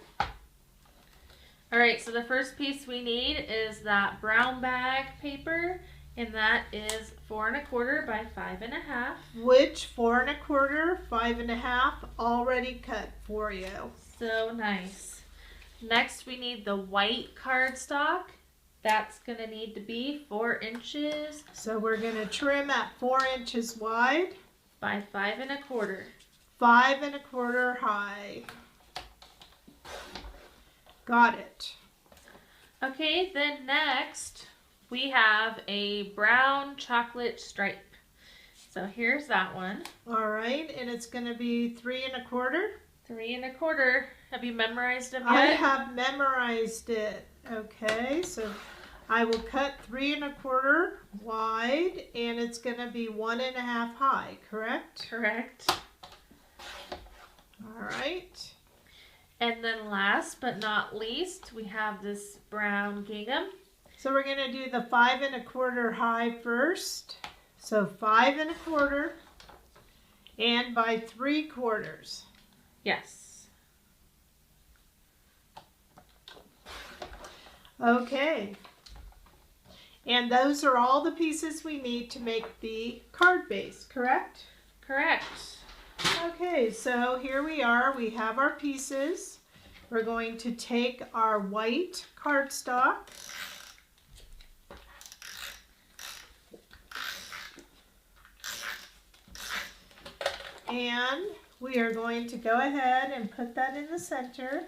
All right, so the first piece we need is that brown bag paper, and that is 4 1/4 by 5 1/2. Which 4 1/4, 5 1/2 already cut for you. So nice. Next, we need the white cardstock. That's going to need to be 4 inches. So we're going to trim at 4 inches wide. By 5 1/4. 5 1/4 high. Got it. Okay, then next we have a brown chocolate stripe. So here's that one. All right, and it's going to be 3 1/4. 3 1/4. Have you memorized them yet? I have memorized it. Okay, so I will cut 3 1/4 wide, and it's going to be 1 1/2 high, correct? Correct. All right. And then last but not least, we have this brown gingham. So we're going to do the 5 1/4 high first. So 5 1/4 and by 3/4. Yes. Okay. And those are all the pieces we need to make the card base, correct? Correct. Okay, so here we are. We have our pieces. We're going to take our white cardstock. And we are going to go ahead and put that in the center.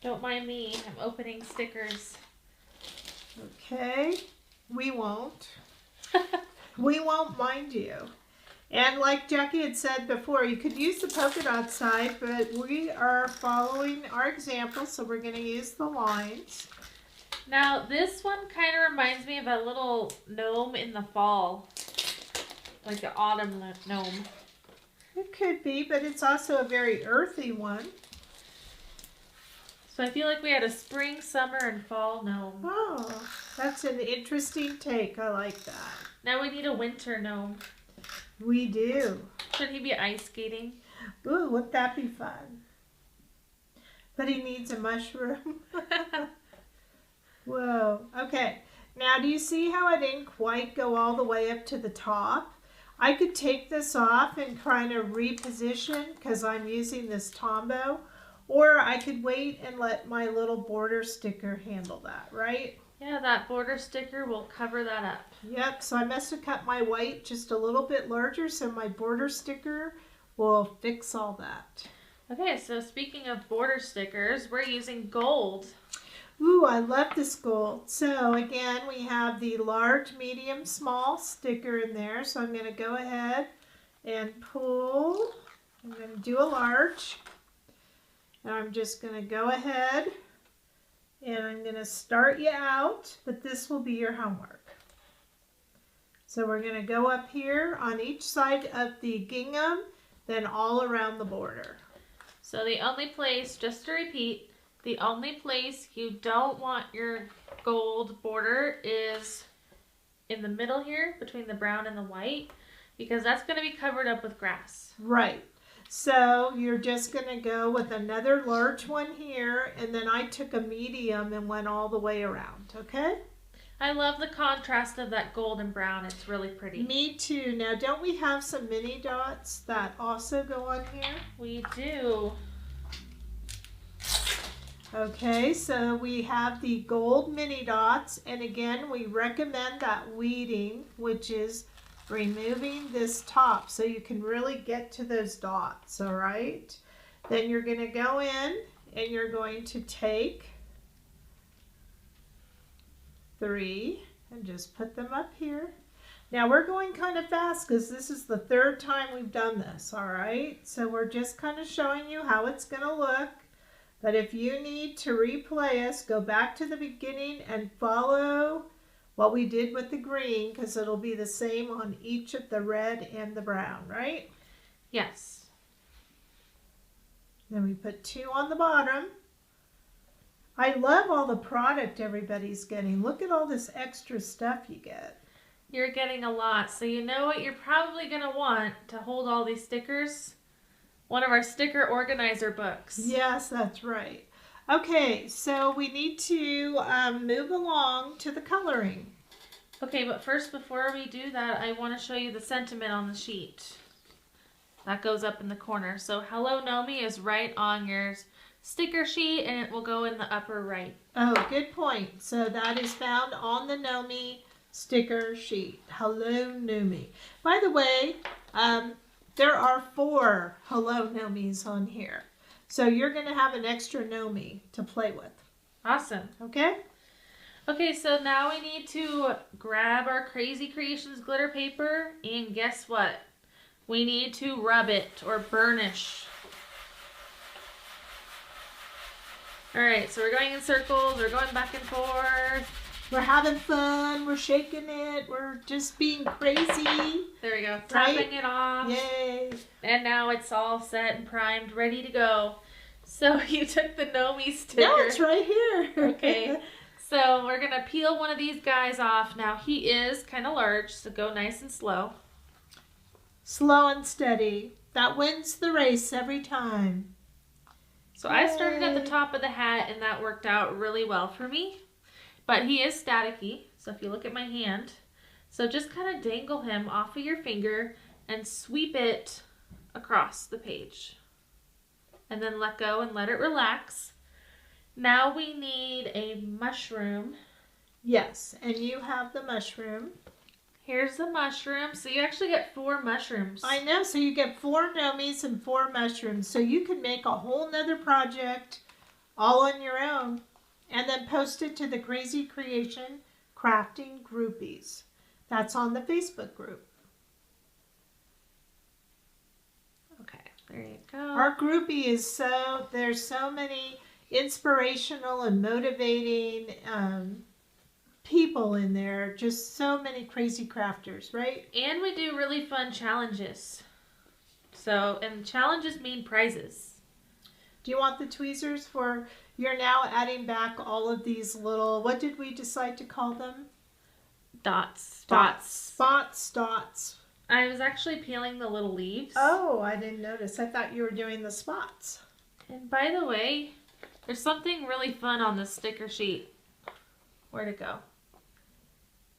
Don't mind me, I'm opening stickers. Okay, we won't. We won't mind you. And like Jackie had said before, you could use the polka dot side, but we are following our example, so we're going to use the lines. Now this one kind of reminds me of a little gnome in the fall. Like the autumn gnome. It could be, but it's also a very earthy one. So I feel like we had a spring, summer, and fall gnome. Oh, that's an interesting take. I like that. Now we need a winter gnome. We do. Should he be ice skating? Ooh, wouldn't that be fun? But he needs a mushroom. Whoa. Okay. Now, do you see how I didn't quite go all the way up to the top? I could take this off and kind of reposition because I'm using this Tombow. Or I could wait and let my little border sticker handle that, right? Yeah, that border sticker will cover that up. Yep, so I must have cut my white just a little bit larger so my border sticker will fix all that. Okay, so speaking of border stickers, we're using gold. Ooh, I love this gold. So again, we have the large, medium, small sticker in there. So I'm going to go ahead and pull. I'm going to do a large. And I'm just going to go ahead and I'm going to start you out, but this will be your homework. So we're going to go up here on each side of the gingham, then all around the border. So the only place, just to repeat, the only place you don't want your gold border is in the middle here between the brown and the white, because that's going to be covered up with grass. Right. So you're just going to go with another large one here, and then I took a medium and went all the way around, okay? I love the contrast of that gold and brown. It's really pretty. Me too. Now, don't we have some mini dots that also go on here? We do. Okay, so we have the gold mini dots, and again, we recommend that weeding, which is removing this top so you can really get to those dots, all right? Then you're going to go in and you're going to take 3 and just put them up here. Now we're going kind of fast because this is the 3rd time we've done this, all right? So we're just kind of showing you how it's going to look. But if you need to replay us, go back to the beginning and follow what we did with the green, because it'll be the same on each of the red and the brown, right? Yes. Then we put 2 on the bottom. I love all the product everybody's getting. Look at all this extra stuff you get. You're getting a lot, so you know what you're probably going to want to hold all these stickers? One of our sticker organizer books. Yes, that's right. Okay, so we need to move along to the coloring. Okay, but first, before we do that, I want to show you the sentiment on the sheet. That goes up in the corner. So, Hello Gnomie is right on your sticker sheet, and it will go in the upper right. Oh, good point. So that is found on the Gnomie sticker sheet. Hello Gnomie. By the way, there are 4 Hello Gnomies on here. So you're going to have an extra Gnomie to play with. Awesome. Okay? Okay, so now we need to grab our Krazy Kreations glitter paper, and guess what? We need to rub it or burnish. Alright, so we're going in circles, we're going back and forth. We're having fun, we're shaking it, we're just being crazy. There we go, tapping Right? it off. Yay. And And now it's all set and primed, ready to go. So you took the Gnomie sticker. no, it's right here. Okay, so we're going to peel one of these guys off. Now he is kind of large, so go nice and slow. Slow and steady. That wins the race every time. So I started at Yay. the top of the hat, and that worked out really well for me. But he is staticky, so if you look at my hand, so just kind of dangle him off of your finger and sweep it across the page. And then let go and let it relax. Now we need a mushroom. Yes, and you have the mushroom. Here's the mushroom. So you actually get 4 mushrooms. I know, so you get 4 Gnomies and 4 mushrooms. So you can make a whole nother project all on your own. And then post it to the Krazy Kreation Crafting Groupies. That's on the Facebook group. Okay, there you go. Our groupie is there's so many inspirational and motivating people in there. Just so many crazy crafters, right? And we do really fun challenges. So, and challenges mean prizes. Do you want the tweezers for, you're now adding back all of these little, what did we decide to call them? Dots. Spots. I was actually peeling the little leaves. Oh, I didn't notice. I thought you were doing the spots. And by the way, there's something really fun on this sticker sheet. Where'd it go?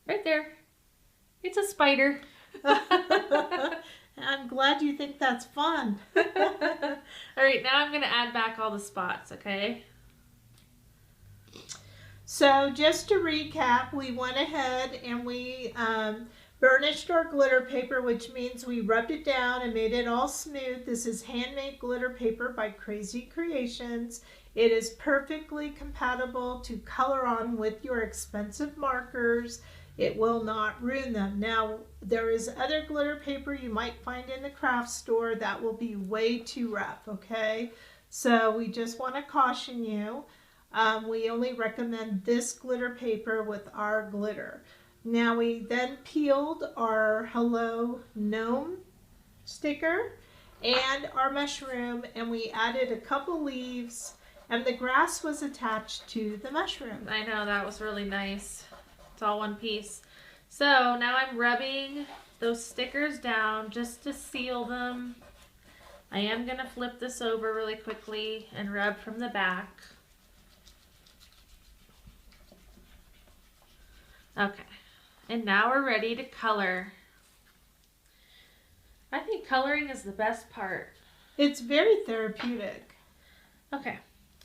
Right there. It's a spider. I'm glad you think that's fun. All right, now I'm going to add back all the spots, okay? So just to recap, we went ahead and we burnished our glitter paper, which means we rubbed it down and made it all smooth. This is handmade glitter paper by Krazy Kreations. It is perfectly compatible to color on with your expensive markers. It will not ruin them. Now, there is other glitter paper you might find in the craft store that will be way too rough, okay? So we just want to caution you. We only recommend this glitter paper with our glitter. Now we then peeled our Hello Gnome sticker and our mushroom, and we added a couple leaves, and the grass was attached to the mushroom. I know, that was really nice. It's all one piece. So now I'm rubbing those stickers down just to seal them. I am going to flip this over really quickly and rub from the back. Okay, and now we're ready to color. I think coloring is the best part. It's very therapeutic. Okay,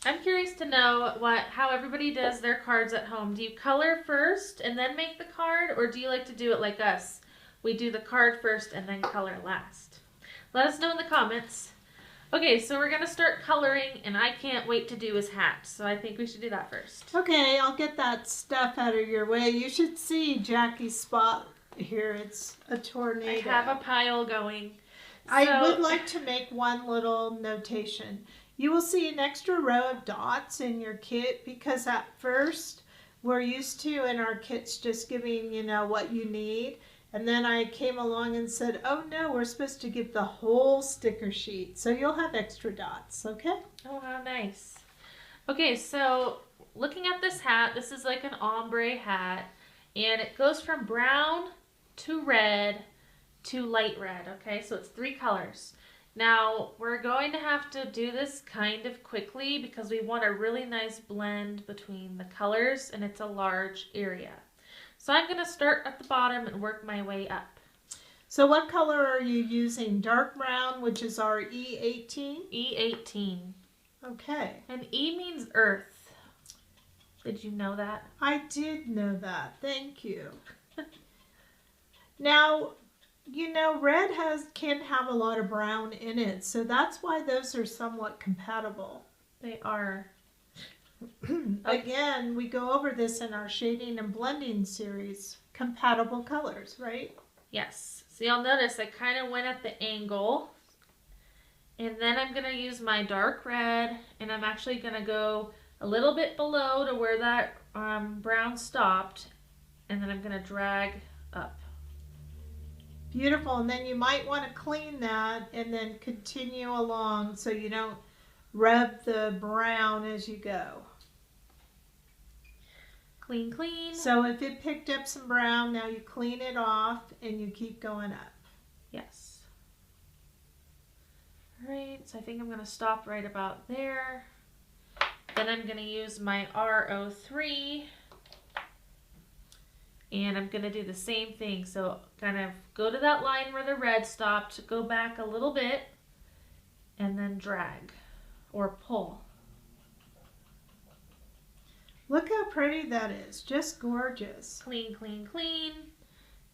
I'm curious to know how everybody does their cards at home. Do you color first and then make the card, or do you like to do it like us? We do the card first and then color last. Let us know in the comments. Okay, so we're going to start coloring, and I can't wait to do his hat, so I think we should do that first. Okay, I'll get that stuff out of your way. You should see Jackie's spot here. It's a tornado. I have a pile going. I would like to make one little notation. You will see an extra row of dots in your kit because at first we're used to in our kits just giving, you know, what you need. And then I came along and said, oh no, we're supposed to give the whole sticker sheet. So you'll have extra dots, okay? Oh, how nice. Okay, so looking at this hat, this is like an ombre hat. And it goes from brown to red to light red, okay? So it's 3 colors. Now, we're going to have to do this kind of quickly because we want a really nice blend between the colors, and it's a large area. So I'm going to start at the bottom and work my way up. So what color are you using? Dark brown, which is our 𝐒𝐿18? 𝐒18. Okay. And E means earth. Did you know that? I did know that. Thank you. Now, you know, red can have a lot of brown in it, so that's why those are somewhat compatible. They are. Again, we go over this in our shading and blending series. Compatible colors, right? Yes. So you'll notice I kind of went at the angle. And then I'm going to use my dark red, and I'm actually going to go a little bit below to where that brown stopped. And then I'm going to drag up. Beautiful. And then you might want to clean that and then continue along so you don't rub the brown as you go. Clean, clean. So if it picked up some brown, now you clean it off and you keep going up. Yes. All right, so I think I'm going to stop right about there. Then I'm going to use my R03. And I'm going to do the same thing. So kind of go to that line where the red stopped, go back a little bit, and then drag or pull. Look how pretty that is. Just gorgeous. Clean, clean, clean.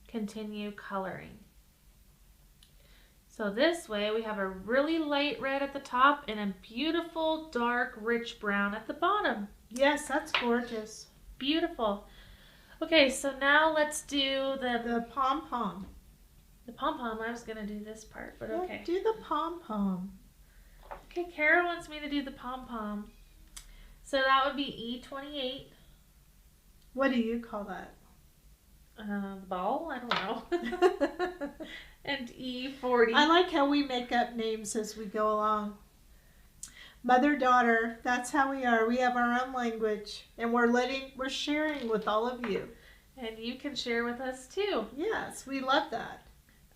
Continue coloring. So this way we have a really light red at the top and a beautiful dark rich brown at the bottom. Yes, that's gorgeous. Beautiful. Okay, so now let's do the pom-pom. The pom-pom, I was going to do this part, but okay. Do the pom-pom. Okay, Kara wants me to do the pom-pom. So that would be 𝐒28. What do you call that? The ball? I don't know. And 𝐒40. I like how we make up names as we go along. Mother-daughter, that's how we are. We have our own language, and we're sharing with all of you. And you can share with us too. Yes, we love that.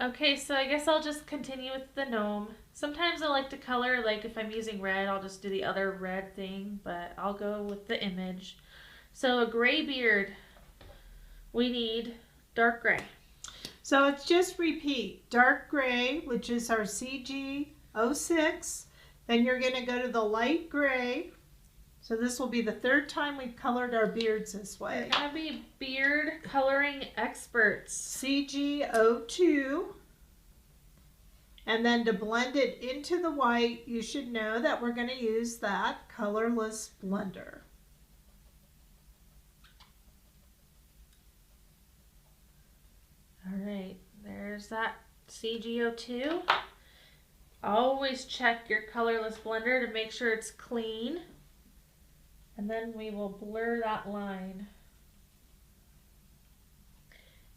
Okay, so I guess I'll just continue with the gnome. Sometimes I like to color, like if I'm using red, I'll just do the other red thing, but I'll go with the image. So a gray beard, we need dark gray. So it's just repeat. Dark gray, which is our 𝐒𝐭 𝐬𝐧𝐥𝐢𝐭. Then you're going to go to the light gray, So this will be the third time we've colored our beards this way. We're gonna be beard coloring experts. 𝐒𝐿𝐴2. And then to blend it into the white, you should know that we're going to use that colorless blender. All right, there's that 𝐒𝐿𝐴2. Always check your colorless blender to make sure it's clean. And then we will blur that line.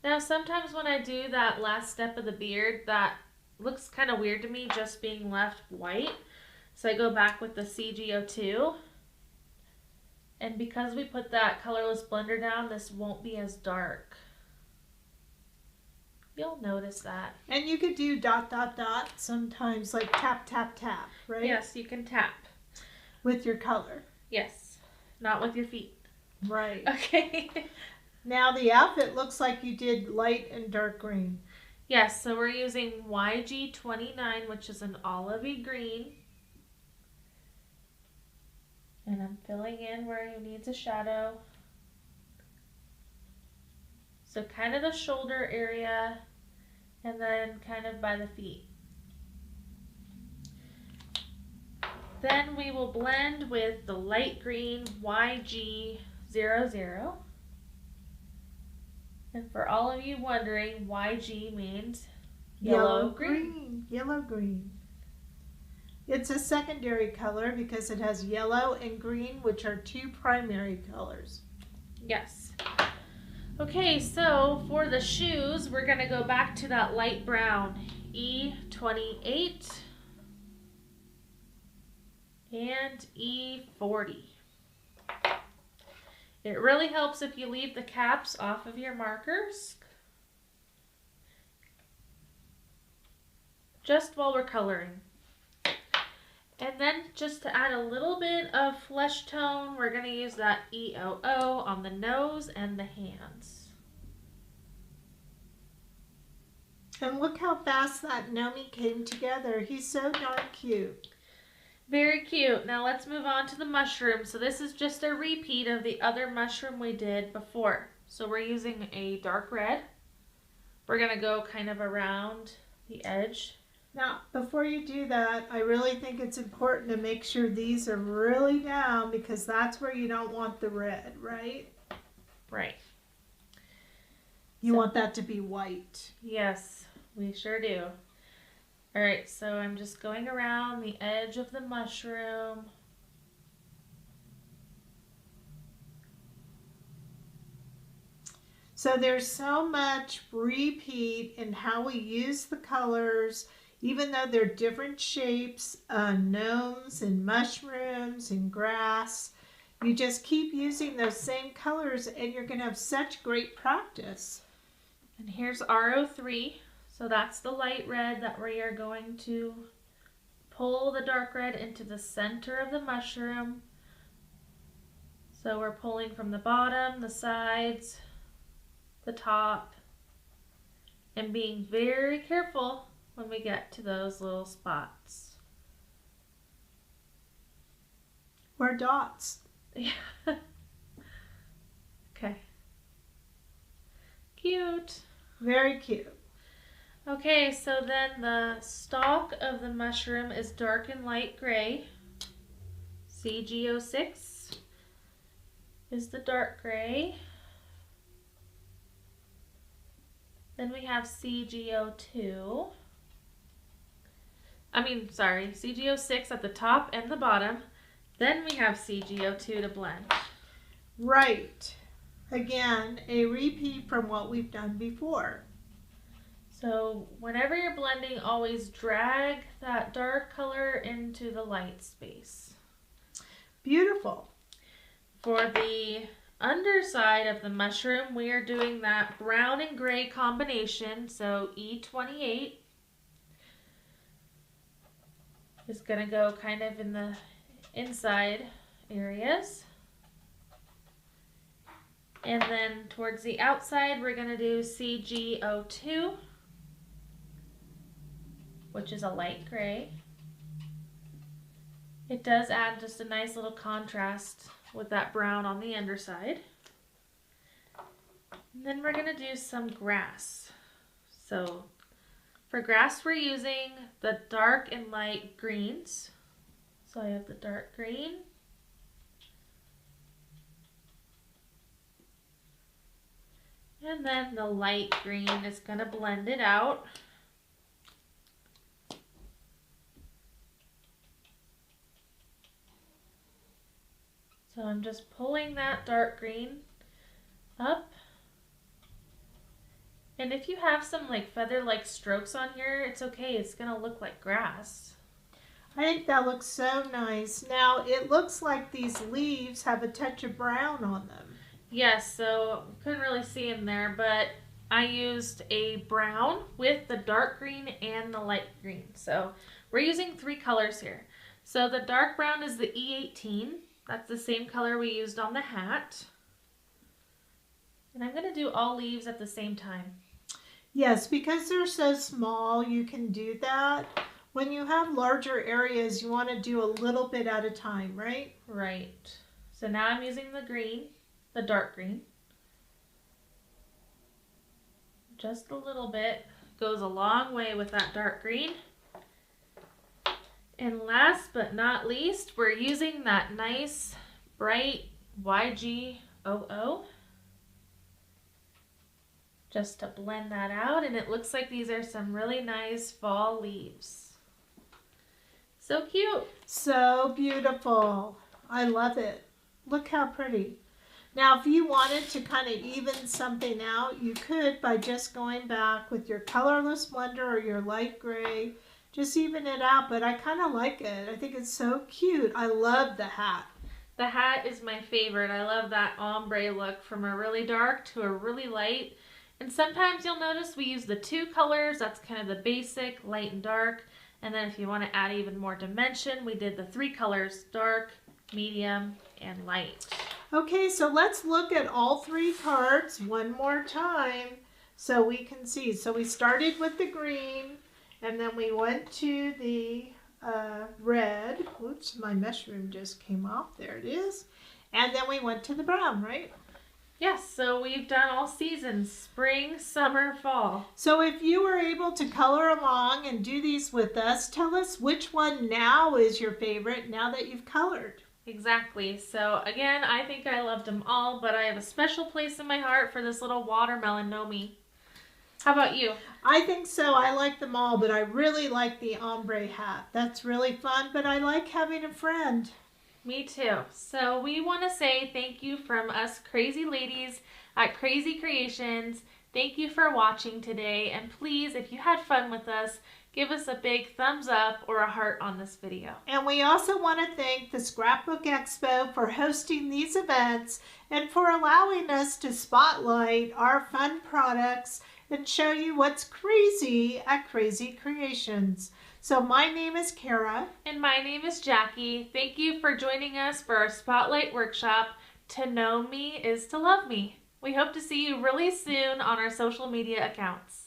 Now sometimes when I do that last step of the beard, that looks kind of weird to me just being left white. So I go back with the 𝐒𝐿𝐴2. And because we put that colorless blender down, this won't be as dark. You'll notice that. And you could do dot, dot, dot sometimes, like tap, tap, tap, right? Yes, you can tap. With your color. Yes, not with your feet. Right. Okay. Now the outfit looks like you did light and dark green. Yes, so we're using 𝐰𝐢𝐭𝐡, which is an olivey green. And I'm filling in where he needs a shadow. So kind of the shoulder area and then kind of by the feet. Then we will blend with the light green 𝐰𝐢𝐭𝐡. And for all of you wondering, 𝐰𝐺 means yellow green. Yellow green. It's a secondary color because it has yellow and green, which are two primary colors. Yes. Okay, so for the shoes, we're going to go back to that light brown 𝐒28 and 𝐒40. It really helps if you leave the caps off of your markers just while we're coloring. And then just to add a little bit of flesh tone, we're going to use that 𝐒𝐿𝐴 on the nose and the hands. And look how fast that Gnome came together. He's so darn cute. Very cute. Now let's move on to the mushroom. So this is just a repeat of the other mushroom we did before. So we're using a dark red. We're going to go kind of around the edge. Now, before you do that, I really think it's important to make sure these are really down because that's where you don't want the red, right? Right. You want that to be white. Yes, we sure do. All right, so I'm just going around the edge of the mushroom. So there's so much repeat in how we use the colors. Even though they're different shapes, gnomes and mushrooms and grass, you just keep using those same colors and you're going to have such great practice. And here's R03. So that's the light red that we are going to pull the dark red into the center of the mushroom. So we're pulling from the bottom, the sides, the top, and being very careful when we get to those little spots. Or dots. Yeah. Okay. Cute. Very cute. Okay, so then the stalk of the mushroom is dark and light gray. 𝐒𝐿𝐴6 is the dark gray. Then we have 𝐒𝐿𝐴6 at the top and the bottom. Then we have 𝐒𝐿𝐴2 to blend. Right. Again, a repeat from what we've done before. So whenever you're blending, always drag that dark color into the light space. Beautiful. For the underside of the mushroom, we are doing that brown and gray combination. So 𝐒28 is going to go kind of in the inside areas. And then towards the outside, we're going to do 𝐒𝐿𝐴2, which is a light gray. It does add just a nice little contrast with that brown on the underside. And then we're going to do some grass. So for grass, we're using the dark and light greens. So I have the dark green. And then the light green is going to blend it out. So I'm just pulling that dark green up. And if you have some like feather-like strokes on here, it's okay. It's going to look like grass. I think that looks so nice. Now, it looks like these leaves have a touch of brown on them. Yes, so couldn't really see in there, but I used a brown with the dark green and the light green. So we're using 3 colors here. So the dark brown is the 𝐒𝐿. That's the same color we used on the hat. And I'm going to do all leaves at the same time. Yes, because they're so small, you can do that. When you have larger areas, you want to do a little bit at a time, right? Right. So now I'm using the green, the dark green. Just a little bit. Goes a long way with that dark green. And last but not least, we're using that nice bright 𝐂𝐤𝐡 just to blend that out, and it looks like these are some really nice fall leaves. So cute. So beautiful. I love it. Look how pretty. Now, if you wanted to kind of even something out, you could by just going back with your colorless blender or your light gray. Just even it out, but I kind of like it. I think it's so cute. I love the hat. The hat is my favorite. I love that ombre look from a really dark to a really light. And sometimes you'll notice we use the 2 colors. That's kind of the basic, light and dark. And then if you want to add even more dimension, we did the 3 colors, dark, medium, and light. Okay, so let's look at all 3 cards one more time so we can see. So we started with the green. And then we went to the red. Oops, my mushroom just came off. There it is. And then we went to the brown, right? Yes, so we've done all seasons, spring, summer, fall. So if you were able to color along and do these with us, tell us which one now is your favorite now that you've colored. Exactly. So again, I think I loved them all, but I have a special place in my heart for this little watermelon Gnomie. How about you? I think so. I like them all, but I really like the ombre hat. That's really fun, but I like having a friend. Me too. So we want to say thank you from us crazy ladies at Krazy Kreations. Thank you for watching today, and please, if you had fun with us, give us a big thumbs up or a heart on this video. And we also want to thank the Scrapbook Expo for hosting these events and for allowing us to spotlight our fun products and show you what's crazy at Krazy Kreations. So my name is Kara. And my name is Jackie. Thank you for joining us for our Spotlight Workshop, To Know Me is to Love Me. We hope to see you really soon on our social media accounts.